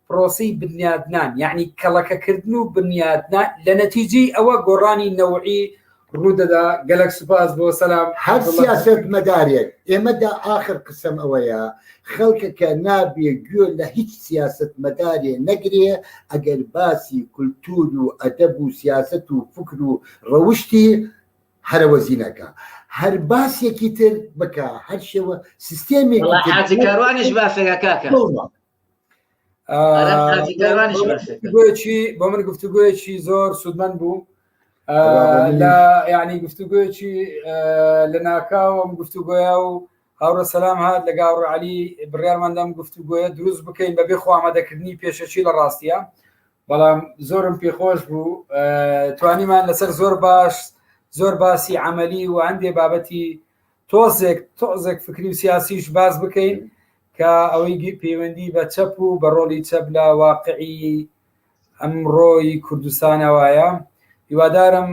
پرۆسی بنیادنان یعنی کەڵەکەکردن و بنیادنان لە نەتیجەی ئەوە گۆڕانی نەوعی ڕوودەدا گەلک سوپاس بۆ سەلام هەر سیاسەت مەدارێک ئێمەدا ئاخر قسم ئەوەیە خەڵکەکە نابێ گوێ لە هیچ سیاست مەدارێ نەگرێ ئەگەر باسی کولتور و ئەدەب و سیاست و فکر و ڕەوشتی هەرەوەزینەکە هەر باسێکی تر بکە هەر شێوە سیستێمی کاروانیش باسەکە کاکە بۆ من گفتوگویەکی زۆر سوودمەند بوو لە یعنی گفتوگویەکی لە ناکاوم گفتوگوۆیە و هاورە سەلام هات لە گاوڕ عەلی بڕیارماندەم گفتوگوۆیە دروست بکەین بەبێ خۆ ئامادەکردنی پێشەچی لە ڕاستیە بەڵام زۆرم پێخۆش بوو توانیمان لەسەر زۆر باسی عملی و هەندێ بابەتی تۆزێک فکری و سیاسیش باز بکەین کە ئەوەی پەیوەندی بە چەپ و بە ڕۆلی چەپ لە واقعی ئەمڕۆی کوردستانەوەیە هیوادارم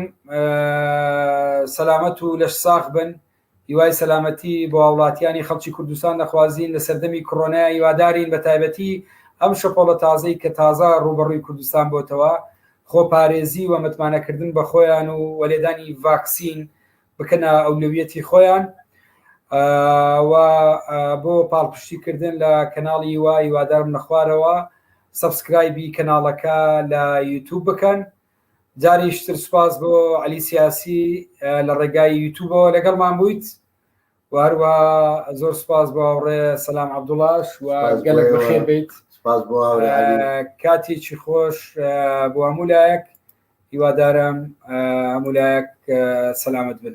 سەلامەت و لەش ساخ بن هیوای سەلامەتی بۆ وڵاتیانی خەڵکی کوردستان دەخوازیین لە سەردەمی کۆرۆنای هیوادارین بە تایبەتی ئەم شەپۆڵە تازەی کە تازە ڕوبەڕووی کوردستان بۆتەوە خۆپارێزی و متمانەکردن بە خۆیان و وەلێدانی ڤاکسین بکەنە ئەولویەتی خۆیان و بۆ پاڵپشتیکردن لە کەناڵی هیوادارم نەخوارەوە سەبسکرایبی کەناڵەکە لە یوتیوب بکەن جاریشتر سوپاس بۆ عەلی سیاسی لە ڕێگای یوتیوبەوە لەگەڵمان بوویت و هەروە زۆر سوپاس بۆ هاوڕێ سەلام عەبدوڵاش و گەلێک بەخێر بیت کاتێکی خۆش بۆ هەموو لایەک هیوادارم هەموو لایەک سەلامەت بن